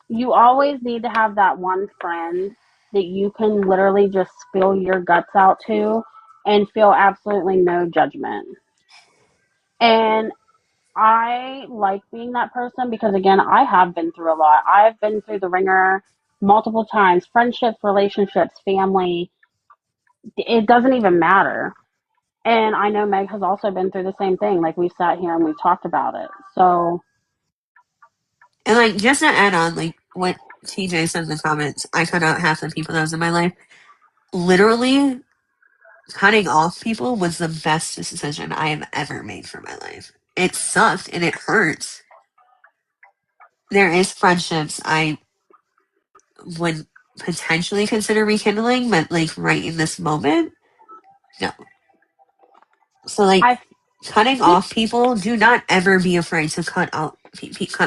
you always need to have that one friend that you can literally just spill your guts out to and feel absolutely no judgment. And I like being that person because, again, I have been through a lot. I've been through the ringer multiple times, friendships, relationships, family. It doesn't even matter. And I know Meg has also been through the same thing. Like, we've sat here and we've talked about it. So, And like just to add on, like what TJ said in the comments, I cut out half the people that was in my life. Literally, cutting off people was the best decision I have ever made for my life. It sucked and it hurts. There is friendships I would potentially consider rekindling, but like right in this moment, no. So like I, cutting off people, do not ever be afraid to cut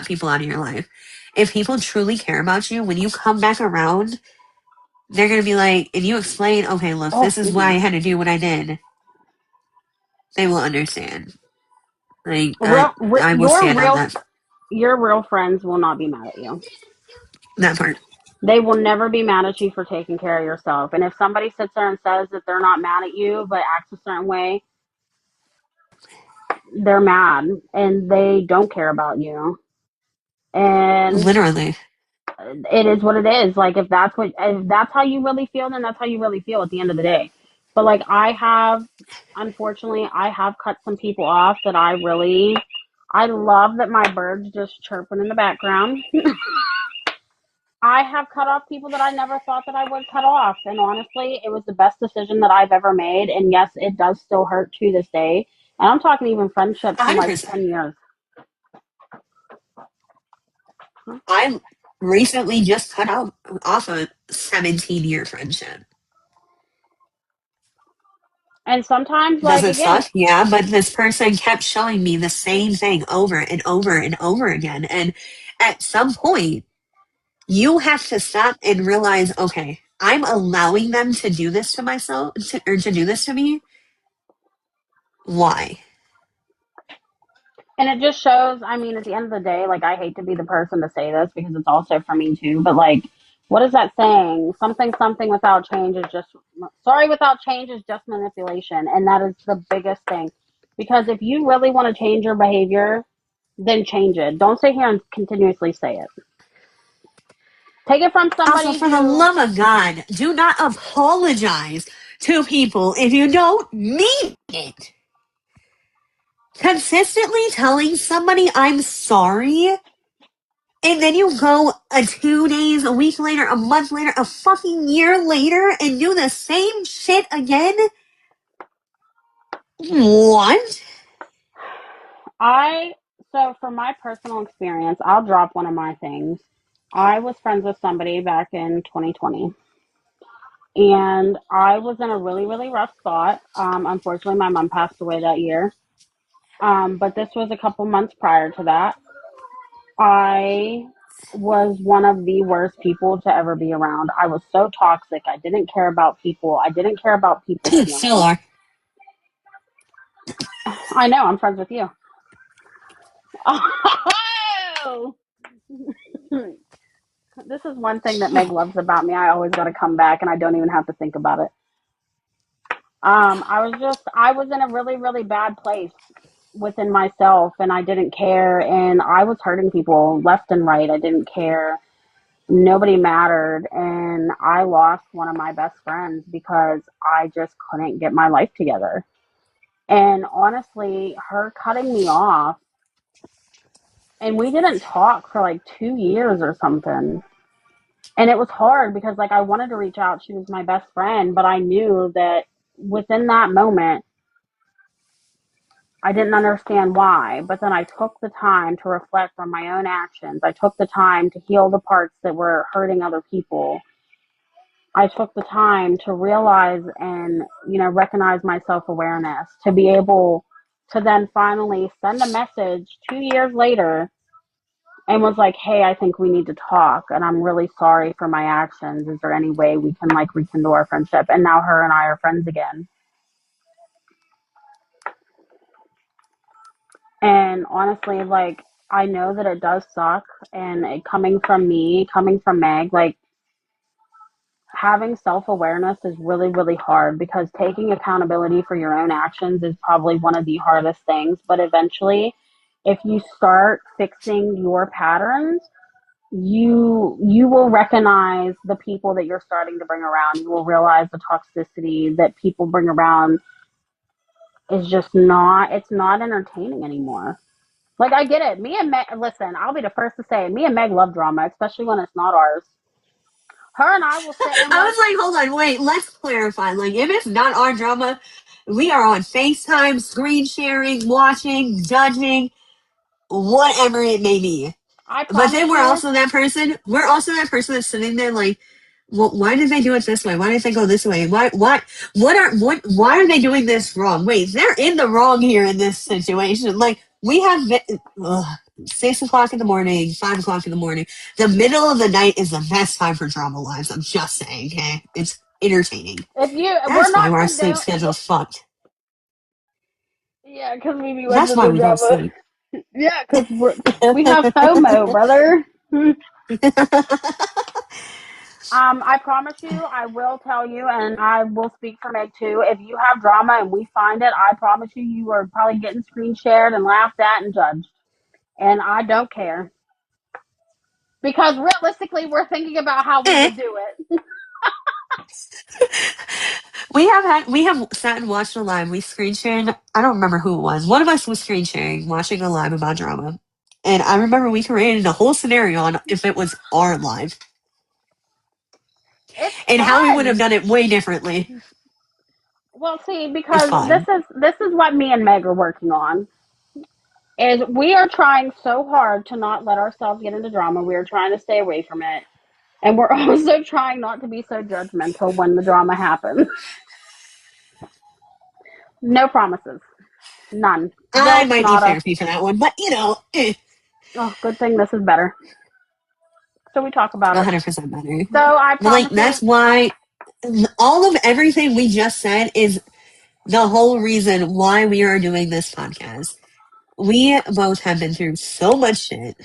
people out of your life. If people truly care about you, when you come back around, they're gonna be like, if you explain, okay, look, oh, this is excuse why I me. had to do what I did, they will understand. Like I will Your stand on real friends will not be mad at you. that part. They will never be mad at you for taking care of yourself. And if somebody sits there and says that they're not mad at you but acts a certain way, they're mad and they don't care about you. And Literally. it is what it is. Like, if that's how you really feel, then that's how you really feel at the end of the day. But like, unfortunately, I have cut some people off that I love that my birds just chirping in the background. I have cut off people that I never thought that I would cut off. And honestly, it was the best decision that I've ever made. And yes, it does still hurt to this day. And I'm talking even friendships from like 100%. 10 years. I recently just cut off a 17-year friendship. And sometimes, Does like, it again, suck? Yeah, but this person kept showing me the same thing over and over and over again. And at some point, you have to stop and realize, okay, I'm allowing them to do this to myself, or to do this to me. Why? and it just shows, I mean, at the end of the day, like, I hate to be the person to say this because it's also for me too, but like, what is that saying? Something without change is just, sorry, without change is just manipulation. And that is the biggest thing. Because if you really want to change your behavior, then change it. Don't sit here and continuously say it. Take it from Also, somebody for the who, love of God, do not apologize to people if you don't mean it. Consistently telling somebody I'm sorry, and then you go 2 days, a week later, a month later, a fucking year later, and do the same shit again? What? So from my personal experience, I'll drop one of my things. I was friends with somebody back in 2020, and I was in a really, really rough spot. Unfortunately, my mom passed away that year. But this was a couple months prior to that. I was one of the worst people to ever be around. I was so toxic. I didn't care about people. I didn't care about people's Still feelings. are. I know, I'm friends with you. Oh! This is one thing that Meg loves about me. I always got to come back and I don't even have to think about it. I was in a really, really bad place within myself and I didn't care and I was hurting people left and right. I didn't care. Nobody mattered and I lost one of my best friends because I just couldn't get my life together. And honestly, her cutting me off and we didn't talk for like 2 years or something. And it was hard because like I wanted to reach out. She was my best friend, but I knew that within that moment I didn't understand why. But then I took the time to reflect on my own actions. I took the time to heal the parts that were hurting other people. I took the time to realize and, recognize my self-awareness, to be able to then finally send a message 2 years later and was like, hey, I think we need to talk and I'm really sorry for my actions. Is there any way we can like rekindle our friendship? And now her and I are friends again. And honestly, like, I know that it does suck. And coming from me, coming from Meg, like, having self awareness is really, really hard because taking accountability for your own actions is probably one of the hardest things. But eventually, if you start fixing your patterns, you will recognize the people that you're starting to bring around. You will realize the toxicity that people bring around is just not, it's not entertaining anymore. Like, I get it. Me and Meg, listen, I'll be the first to say, me and Meg love drama, especially when it's not ours. Her and I will sit and I like, was like, hold on, wait, let's clarify. Like, if it's not our drama, we are on FaceTime, screen sharing, watching, judging, whatever it may be. I But then promise you, we're also that person that's sitting there like, well, why did they do it this way? Why did they go this way? Why are they doing this wrong? Wait, they're in the wrong here in this situation. Like, we have 6 o'clock in the morning, 5 o'clock in the morning. The middle of the night is the best time for drama lives. I'm just saying, okay? It's entertaining. we're That's why not our sleep condone, schedule's fucked. yeah, because we be That's watching why the we don't drama. sleep. Yeah, because we have FOMO, brother. I promise you, I will tell you, and I will speak for Meg too. If you have drama and we find it, I promise you, you are probably getting screen shared and laughed at and judged. And I don't care. Because realistically, we're thinking about how we Eh. would do it. We have sat and watched a live. We screen shared. I don't remember who it was. One of us was screen sharing, watching a live about drama. And I remember we created a whole scenario on if it was our live It's and how we would have fun. done it way differently. Well, see, It's because this fun. is this is what me and Meg are working on. Is we are trying so hard to not let ourselves get into drama. We are trying to stay away from it. And we're also trying not to be so judgmental when the drama happens. No promises. None. I Zilch, might need nada. therapy for that one, but eh, Oh, good thing this is better. So we talk about it. 100% better. So I But like promise you, that's why all of everything we just said is the whole reason why we are doing this podcast. We both have been through so much shit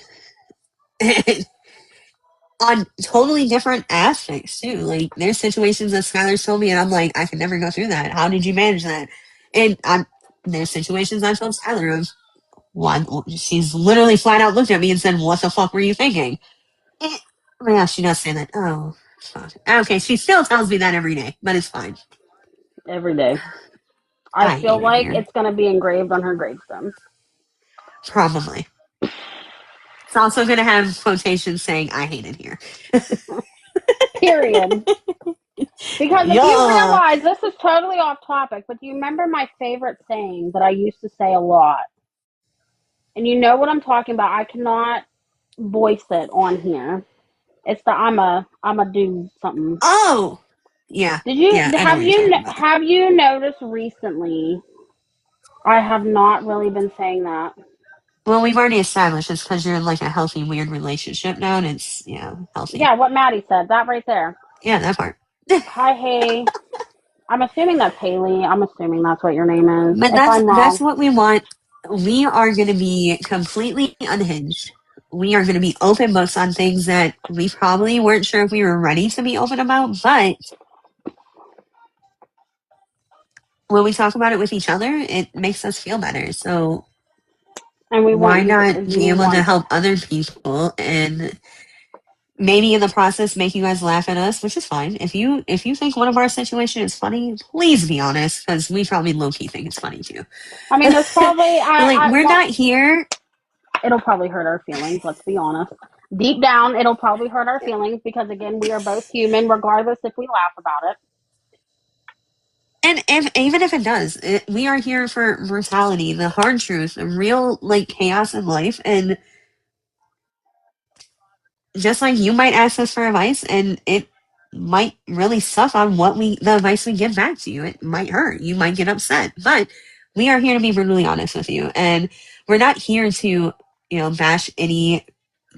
on totally different aspects too. Like there's situations that Skylar's told me, and I'm like, I could never go through that. How did you manage that? And there's situations I told Skylar of one. She's literally flat out looked at me and said, "What the fuck were you thinking?" Eh, oh my gosh, she does say that. Oh, fuck. Okay, she still tells me that every day, but it's fine. every day. I I feel hate it like here. it's going to be engraved on her gravestone. Probably. It's also going to have quotations saying, "I hate it here." Period. Because if you Yeah. realize, this is totally off topic, but do you remember my favorite saying that I used to say a lot? And you know what I'm talking about. I cannot voice it on here. It's the I'm a do something. Oh. Yeah. Did you Yeah, I know what you're talking about. have you noticed recently? I have not really been saying that. Well, we've already established it's because you're in like a healthy, weird relationship now, and it's, healthy. Yeah, what Maddie said, that right there. Yeah, that part. Hi, hey. I'm assuming that's Haley. I'm assuming that's what your name is. But If I'm that's wrong, what we want. We are going to be completely unhinged. We are going to be open books on things that we probably weren't sure if we were ready to be open about. But when we talk about it with each other, it makes us feel better. So and we want why you. not be We able to want. help other people and maybe in the process make you guys laugh at us, which is fine. If you think one of our situation is funny, please be honest, because we probably low key think it's funny too. I mean, there's probably But like, I we're well, not here. it'll probably hurt our feelings. Let's be honest. Deep down, it'll probably hurt our feelings because again, we are both human, regardless if we laugh about it. And if even if it does, we are here for brutality, the hard truth, the real like chaos in life, and just like you might ask us for advice, and it might really suck on the advice we give back to you. It might hurt. You might get upset, but we are here to be brutally honest with you, and we're not here to bash any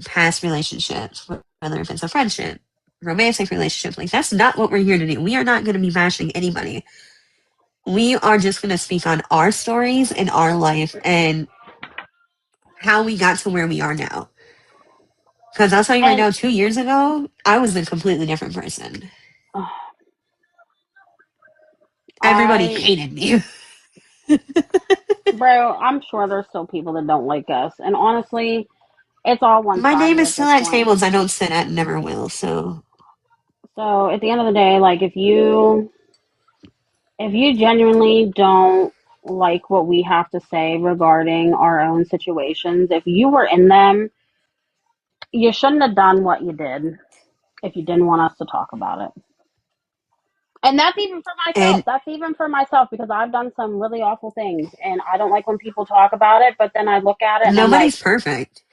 past relationships, whether if it's a friendship, romantic relationship. Like that's not what we're here to do. We are not going to be bashing anybody. We are just going to speak on our stories and our life and how we got to where we are now. Because I'll tell you right And now, 2 years ago, I was a completely different person. Everybody I, hated me. bro, I'm sure there's still people that don't like us, and honestly, it's all one My name sided is at still this at point. tables I don't sit at and never will. So, So at the end of the day, like if you genuinely don't like what we have to say regarding our own situations, if you were in them, you shouldn't have done what you did if you didn't want us to talk about it. And that's even for myself. and That's even for myself because I've done some really awful things and I don't like when people talk about it, but then I look at it and I'm like, nobody's perfect.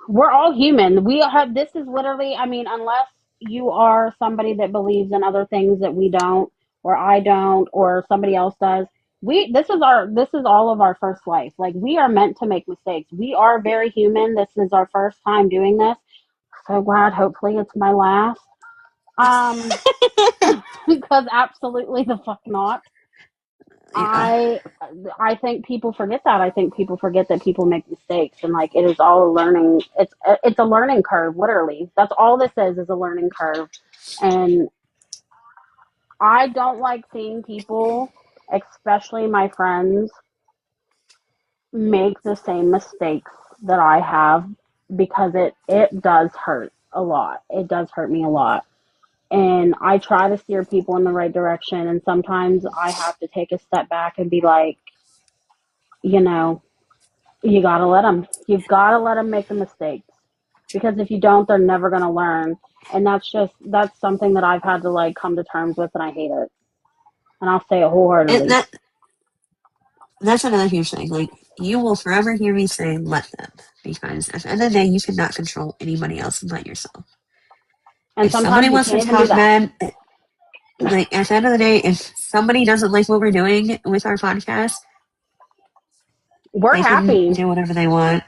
we're all human. We have this is literally, I mean, unless you are somebody that believes in other things that we don't or I don't or somebody else does. This is all of our first life. Like we are meant to make mistakes. We are very human. This is our first time doing this. So glad hopefully it's my last. Um because absolutely the fuck not. Yeah. I I think people forget that. I think people forget that people make mistakes and like it is all a learning. It's a learning curve, literally. That's all this is a learning curve. And I don't like seeing people, especially my friends, make the same mistakes that I have because it does hurt a lot. It does hurt me a lot. And I try to steer people in the right direction and sometimes I have to take a step back and be like, you know, you gotta let them. You've gotta let them make the mistakes because if you don't, they're never gonna learn. And that's something that I've had to like come to terms with, and I hate it. And I'll say it And wholeheartedly. that's another huge thing. Like, you will forever hear me say, let them. Because at the end of the day, you cannot control anybody else but yourself. And If somebody sometimes you wants to can't even do talk that. bad, like, at the end of the day, if somebody doesn't like what we're doing with our podcast, We're they can happy. do whatever they want.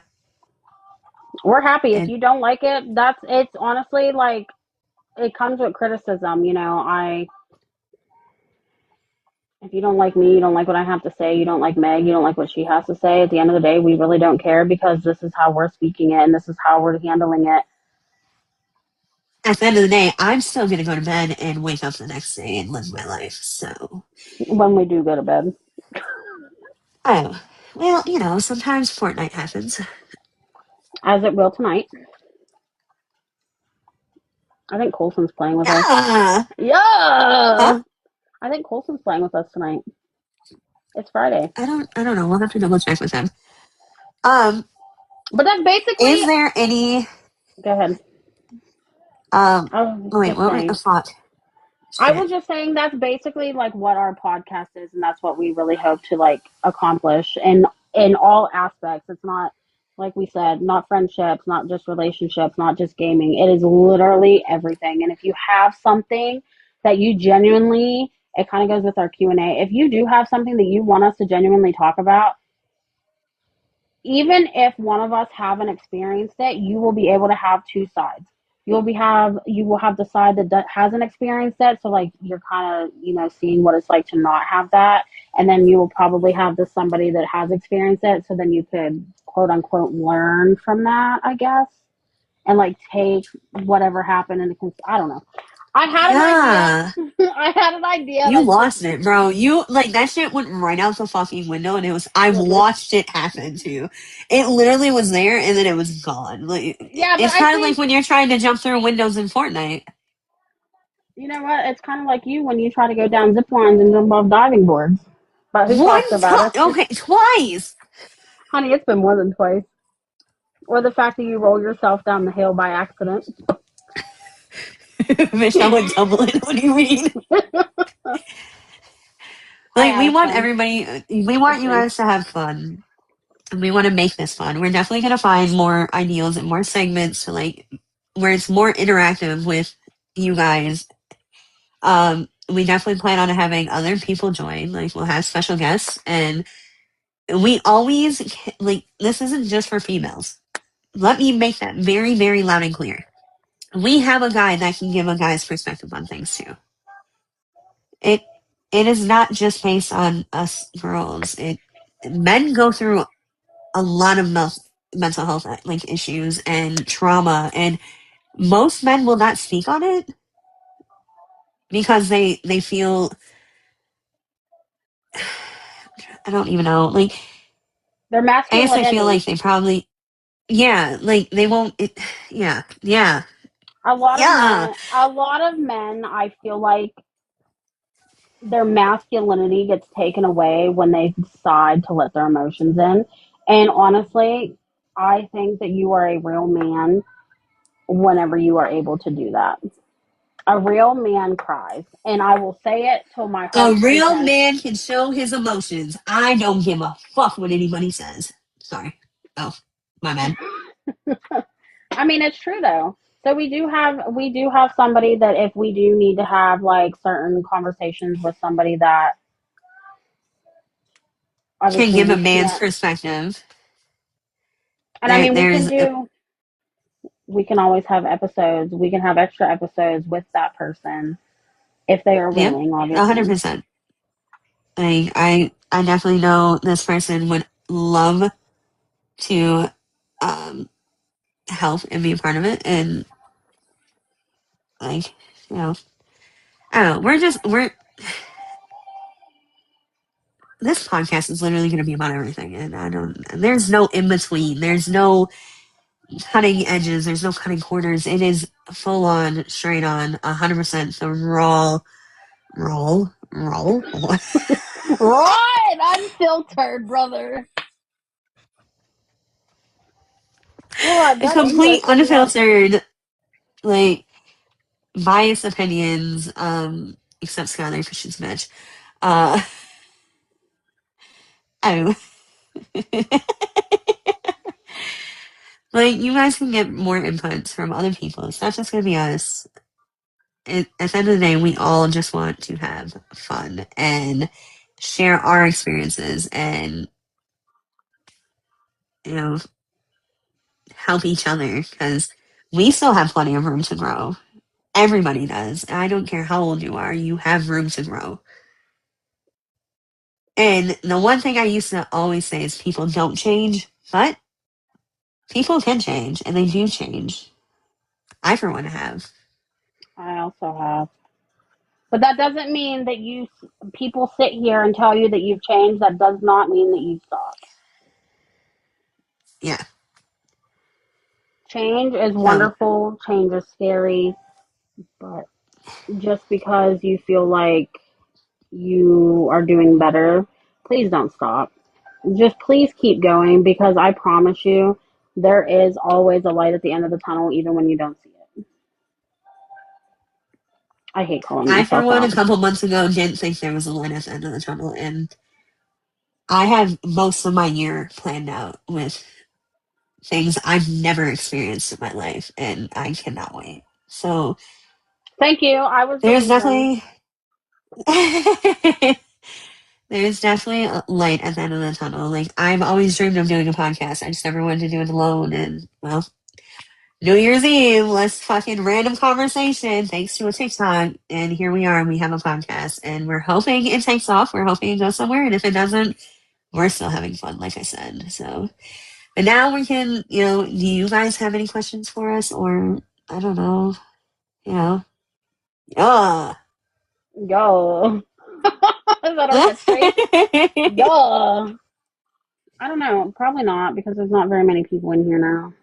We're happy. If And you don't like it, it's honestly like it comes with criticism. If you don't like me, you don't like what I have to say, you don't like Meg, you don't like what she has to say. At the end of the day, we really don't care because this is how we're speaking it and this is how we're handling it at the end of the day, I'm still going to go to bed and wake up the next day and live my life. So, when we do go to bed. oh, well, sometimes Fortnite happens. As it will tonight. I think Colson's playing with us. Yeah. Huh? Yeah! I think Colson's playing with us tonight. It's Friday. I don't know. We'll have to double check with him. Um, But that's basically. is there any, Go ahead. um, I was oh wait, just what was the saying. thought? I Shit. was just saying that's basically like what our podcast is, and that's what we really hope to like accomplish in all aspects. It's not like we said, not friendships, not just relationships, not just gaming. It is literally everything. And if you have something that you genuinely, it kind of goes with our Q&A. If you do have something that you want us to genuinely talk about, even if one of us haven't experienced it, you will be able to have two sides. You will have the side that hasn't experienced it, so like you're kind of seeing what it's like to not have that, and then you will probably have the somebody that has experienced it, so then you could quote unquote learn from that, I guess, and like take whatever happened into I don't know. I had an idea. Yeah. I had an idea You like lost it, bro. You like that shit went right out the fucking window, and I've literally. watched it happen too. It literally was there, and then it was gone. Like Yeah, but it's I kind of like think when you're trying to jump through windows in Fortnite. you know what? It's kind of like you when you try to go down zip lines and jump off diving boards. But who talks One about time, it? okay, twice. Honey, it's been more than twice. Or the fact that you roll yourself down the hill by accident. Michelle and Dublin. What do you mean? I Like we have want fun. everybody. We want It's you fun. guys to have fun. And we want to make this fun. We're definitely gonna find more ideals and more segments to like where it's more interactive with you guys. We definitely plan on having other people join. Like we'll have special guests, and we always like this isn't just for females. Let me make that very, very loud and clear. We have a guy that can give a guy's perspective on things too. It it is not just based on us girls. It men go through a lot of mental health like issues and trauma, and most men will not speak on it because they feel I don't even know like Their I guess I feel masculinity. like they probably yeah like they won't yeah yeah yeah A lot of men, I feel like their masculinity gets taken away when they decide to let their emotions in. And honestly, I think that you are a real man whenever you are able to do that. A real man cries. And I will say it till my a heart's real content. man can show his emotions. I don't give a fuck what anybody says. Sorry. Oh, my bad. I mean, it's true though. So we do have somebody that if we do need to have like certain conversations with somebody that Can obviously give a we man's can't. perspective. And I mean, There's we can always have episodes. We can have extra episodes with that person if they are yeah, willing, obviously. 100%. I definitely know this person would love to um help and be a part of it, and like you know I don't know. We're this podcast is literally going to be about everything, and I don't. There's no in between. There's no cutting edges. There's no cutting corners. It is full on, straight on, 100% the raw, Right, unfiltered, brother. God, a that English complete is like unfiltered, like biased opinions. Except Skylar, for she's a bitch. Uh, I don't know. Like you guys can get more inputs from other people. It's not just gonna be us. At the end of the day, we all just want to have fun and share our experiences and you know help each other because we still have plenty of room to grow. Everybody does. I don't care how old you are, you have room to grow. And the one thing I used to always say is people don't change, but people can change and they do change. I, for one, have. I also have. But that doesn't mean that people sit here and tell you that you've changed. That does not mean that you've stopped. Yeah. Change is So, wonderful. Change is scary. But just because you feel like you are doing better, please don't stop. Just please keep going because I promise you, there is always a light at the end of the tunnel, even when you don't see it. I hate calling I, for myself one, a that. couple months ago didn't think there was a light at the end of the tunnel, and I have most of my year planned out with things I've never experienced in my life, and I cannot wait. So Thank you. I was the there's reason. definitely there's definitely a light at the end of the tunnel. Like, I've always dreamed of doing a podcast. I just never wanted to do it alone, and well, New Year's Eve, let's fucking random conversation thanks to a TikTok, and here we are. We have a podcast, and we're hoping it takes off. We're hoping it goes somewhere, and if it doesn't, we're still having fun, like I said. So, but now we can, do you guys have any questions for us, or I don't know, you know, yeah. Yo. Is that our catchphrase? Yo. I don't know. Probably not because there's not very many people in here now.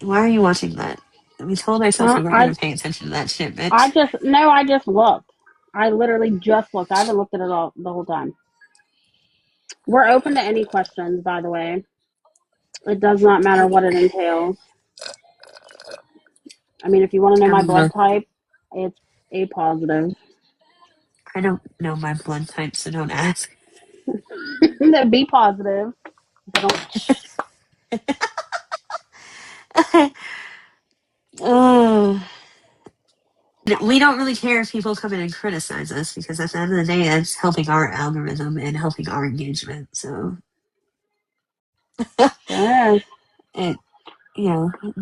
Why are you watching that? We told ourselves Uh, we weren't going I to pay attention to that shit, I bitch. just no. I just looked. I literally just looked. I haven't looked at it all the whole time. We're open to any questions, by the way. It does not matter what it entails. I mean, if you want to know I my don't know. blood type, it's A positive. I don't know my blood type, so don't ask. B positive. Oh. We don't really care if people come in and criticize us because at the end of the day, it's helping our algorithm and helping our engagement. So Sure is. it,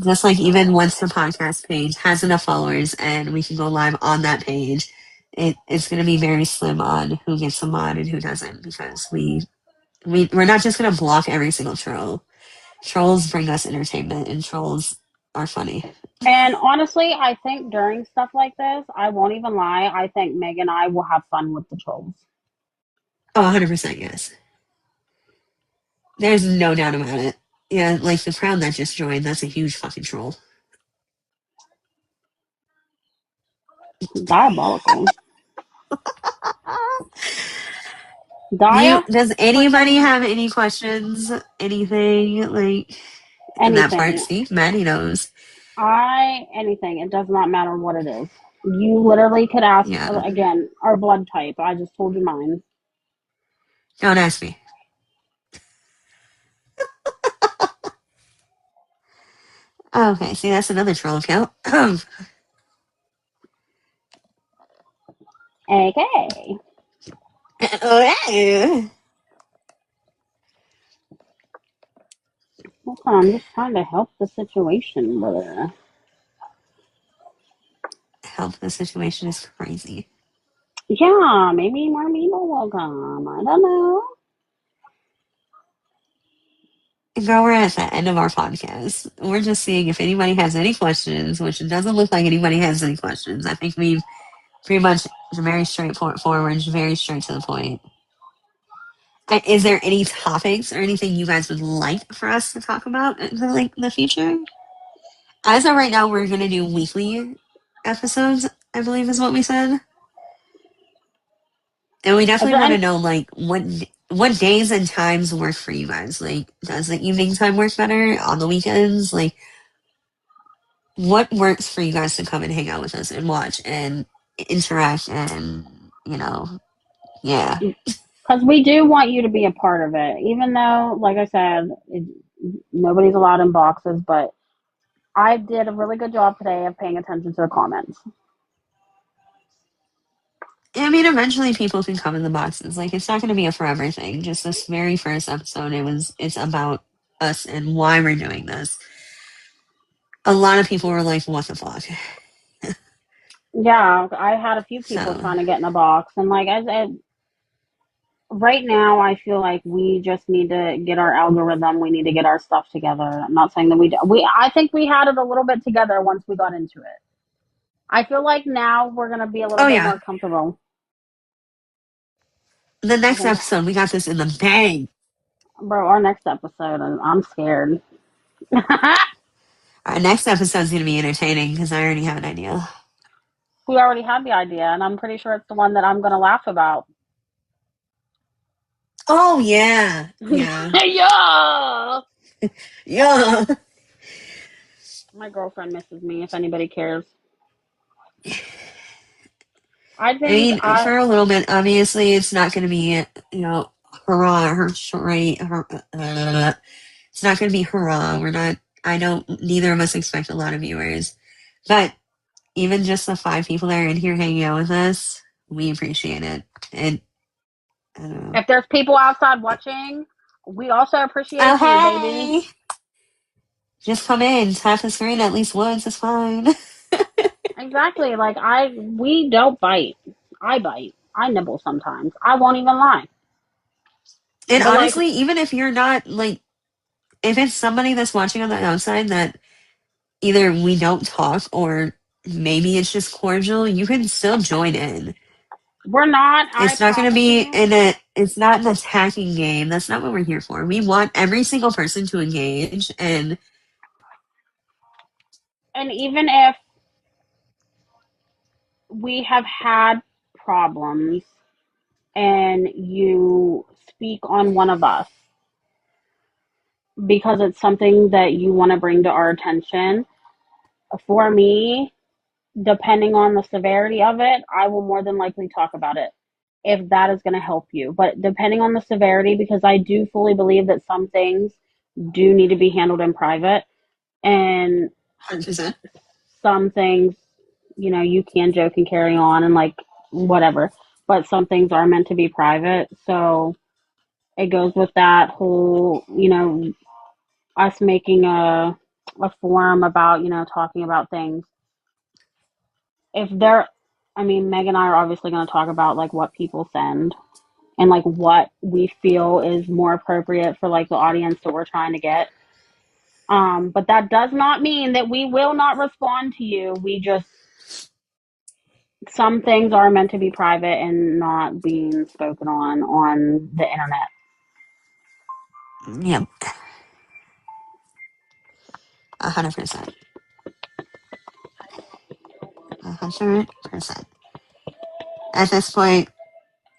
just like even once the podcast page has enough followers and we can go live on that page, it's going to be very slim on who gets a mod and who doesn't because we're not just going to block every single troll. Trolls bring us entertainment and trolls are funny. And honestly, I think during stuff like this, I won't even lie. I think Meg and I will have fun with the trolls. Oh, 100% yes. There's no doubt about it. Yeah, like the crowd that just joined, that's a huge fucking troll. Diabolical. You Dia, does for anybody some have any questions? Anything like in that part? anything. See, Maddie knows. Anything. It does not matter what it is. You literally could ask, Yeah, again, our blood type. I just told you mine. don't ask me. Okay, see, that's another troll account. Okay. Okay. Hold on, I'm just trying to help the situation, brother. Help, the situation is crazy. Yeah, maybe more people will come. I don't know. Girl, we're at the end of our podcast. We're just seeing if anybody has any questions, which it doesn't look like anybody has any questions. I think we've pretty much very straightforward, very straight to the point. Is there any topics or anything you guys would like for us to talk about in the future? As of right now, we're gonna do weekly episodes. I believe is what we said, and we Is definitely there want to any, know like what days and times work for you guys. Like, does the evening time work better on the weekends? Like, what works for you guys to come and hang out with us and watch and interact and yeah. because we do want you to be a part of it, even though, like I said, nobody's allowed in boxes, but I did a really good job today of paying attention to the comments. I mean, eventually people can come in the boxes. Like, it's not going to be a forever thing. Just this very first episode, it's about us and why we're doing this. A lot of people were like, "What the fuck?" Yeah, I had a few people So, trying to get in a box, and like I said, right now I feel like we just need to get our algorithm. We need to get our stuff together. I'm not saying that we. I think we had it a little bit together once we got into it. I feel like now we're gonna be a little oh bit yeah, more comfortable. the I next think, episode we got this in the bag. bro, our next episode, I'm scared. Our next episode is going to be entertaining because I already have an idea. We already had the idea, and I'm pretty sure it's the one that I'm gonna laugh about. Oh yeah, yeah, Yeah. yeah. My girlfriend misses me. If anybody cares. I I think mean, for a little bit, obviously, it's not going to be, hurrah, it's not going to be hurrah. Neither of us expect a lot of viewers. But even just the 5 people that are in here hanging out with us, we appreciate it. And, I don't know. if there's people outside watching, we also appreciate Oh, you, baby. hey! Just come in, tap the screen at least once, it's fine. Exactly. Like, we don't bite. I bite. I nibble sometimes. I won't even lie. And But, like, honestly, even if you're not, if it's somebody that's watching on the outside that either we don't talk or maybe it's just cordial, you can still join in. we're not, I It's not going to promise be you. it's not an attacking game. That's not what we're here for. We want every single person to engage and And even if we have had problems and you speak on one of us because it's something that you want to bring to our attention, for me, depending on the severity of it, I will more than likely talk about it if that is going to help you. But depending on the severity, because I do fully believe that some things do need to be handled in private, and 100%. some things, you can joke and carry on and like whatever, but some things are meant to be private. So it goes with that whole, us making a forum about, talking about things. If they're, I mean, Meg and I are obviously going to talk about like what people send and like what we feel is more appropriate for like the audience that we're trying to get. But that does not mean that we will not respond to you. We just, some things are meant to be private and not being spoken on the internet. Yep. 100%. 100%. At this point,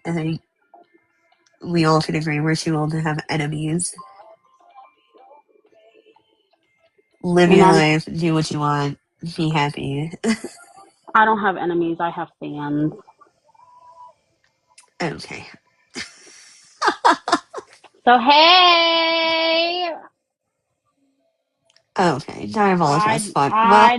I think we all can agree we're too old to have enemies. Live And your then life, do what you want, be happy. I don't have enemies, I have fans. Okay. So hey, Okay. Diabolical as fuck. Well,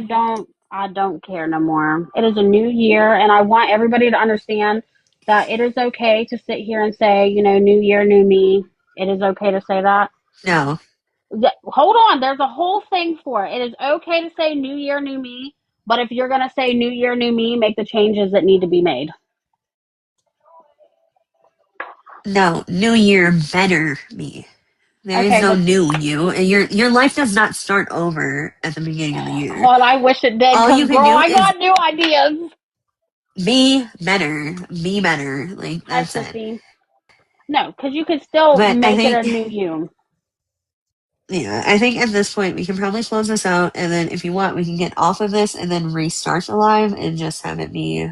I don't care no more. It is a new year, and I want everybody to understand that it is okay to sit here and say, new year, new me. It is okay to say that. no. Hold on, there's a whole thing for it. It is okay to say new year, new me, but if you're gonna say new year, new me, make the changes that need to be made. No. New year, better me. There is Okay, no but new you. Your life does not start over at the beginning of the year. well, I wish it did, All because you can girl, do I is got new ideas. be better. Be better. Like, Hi, that's it. Sissy. No, because you could still But I make it think, a new you. yeah, I think at this point we can probably close this out, and then if you want, we can get off of this and then restart the live and just have it be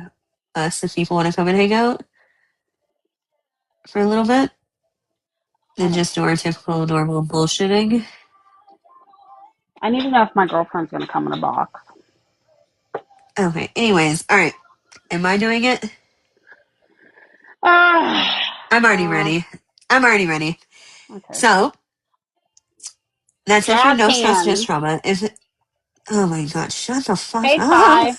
us if people want to come and hang out for a little bit and Okay. just do our typical normal bullshitting. I need to know if my girlfriend's gonna come in a box. Okay. Anyways, all right. Am I doing it? I'm already Uh, ready. I'm already ready. okay. So that's it for Jazz no stress, just hands. trauma. If it, oh my god, shut the fuck Hey, up. Ty.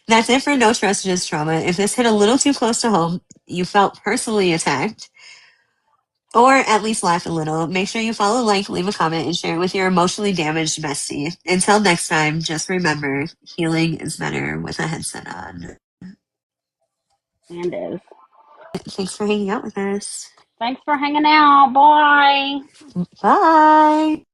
That's it for no stress, just trauma. If this hit a little too close to home, you felt personally attacked, or at least laughed a little, make sure you follow, like, leave a comment, and share it with your emotionally damaged bestie. Until next time, just remember, healing is better with a headset on. And is. Thanks for hanging out with us. Thanks for hanging out. Bye. Bye.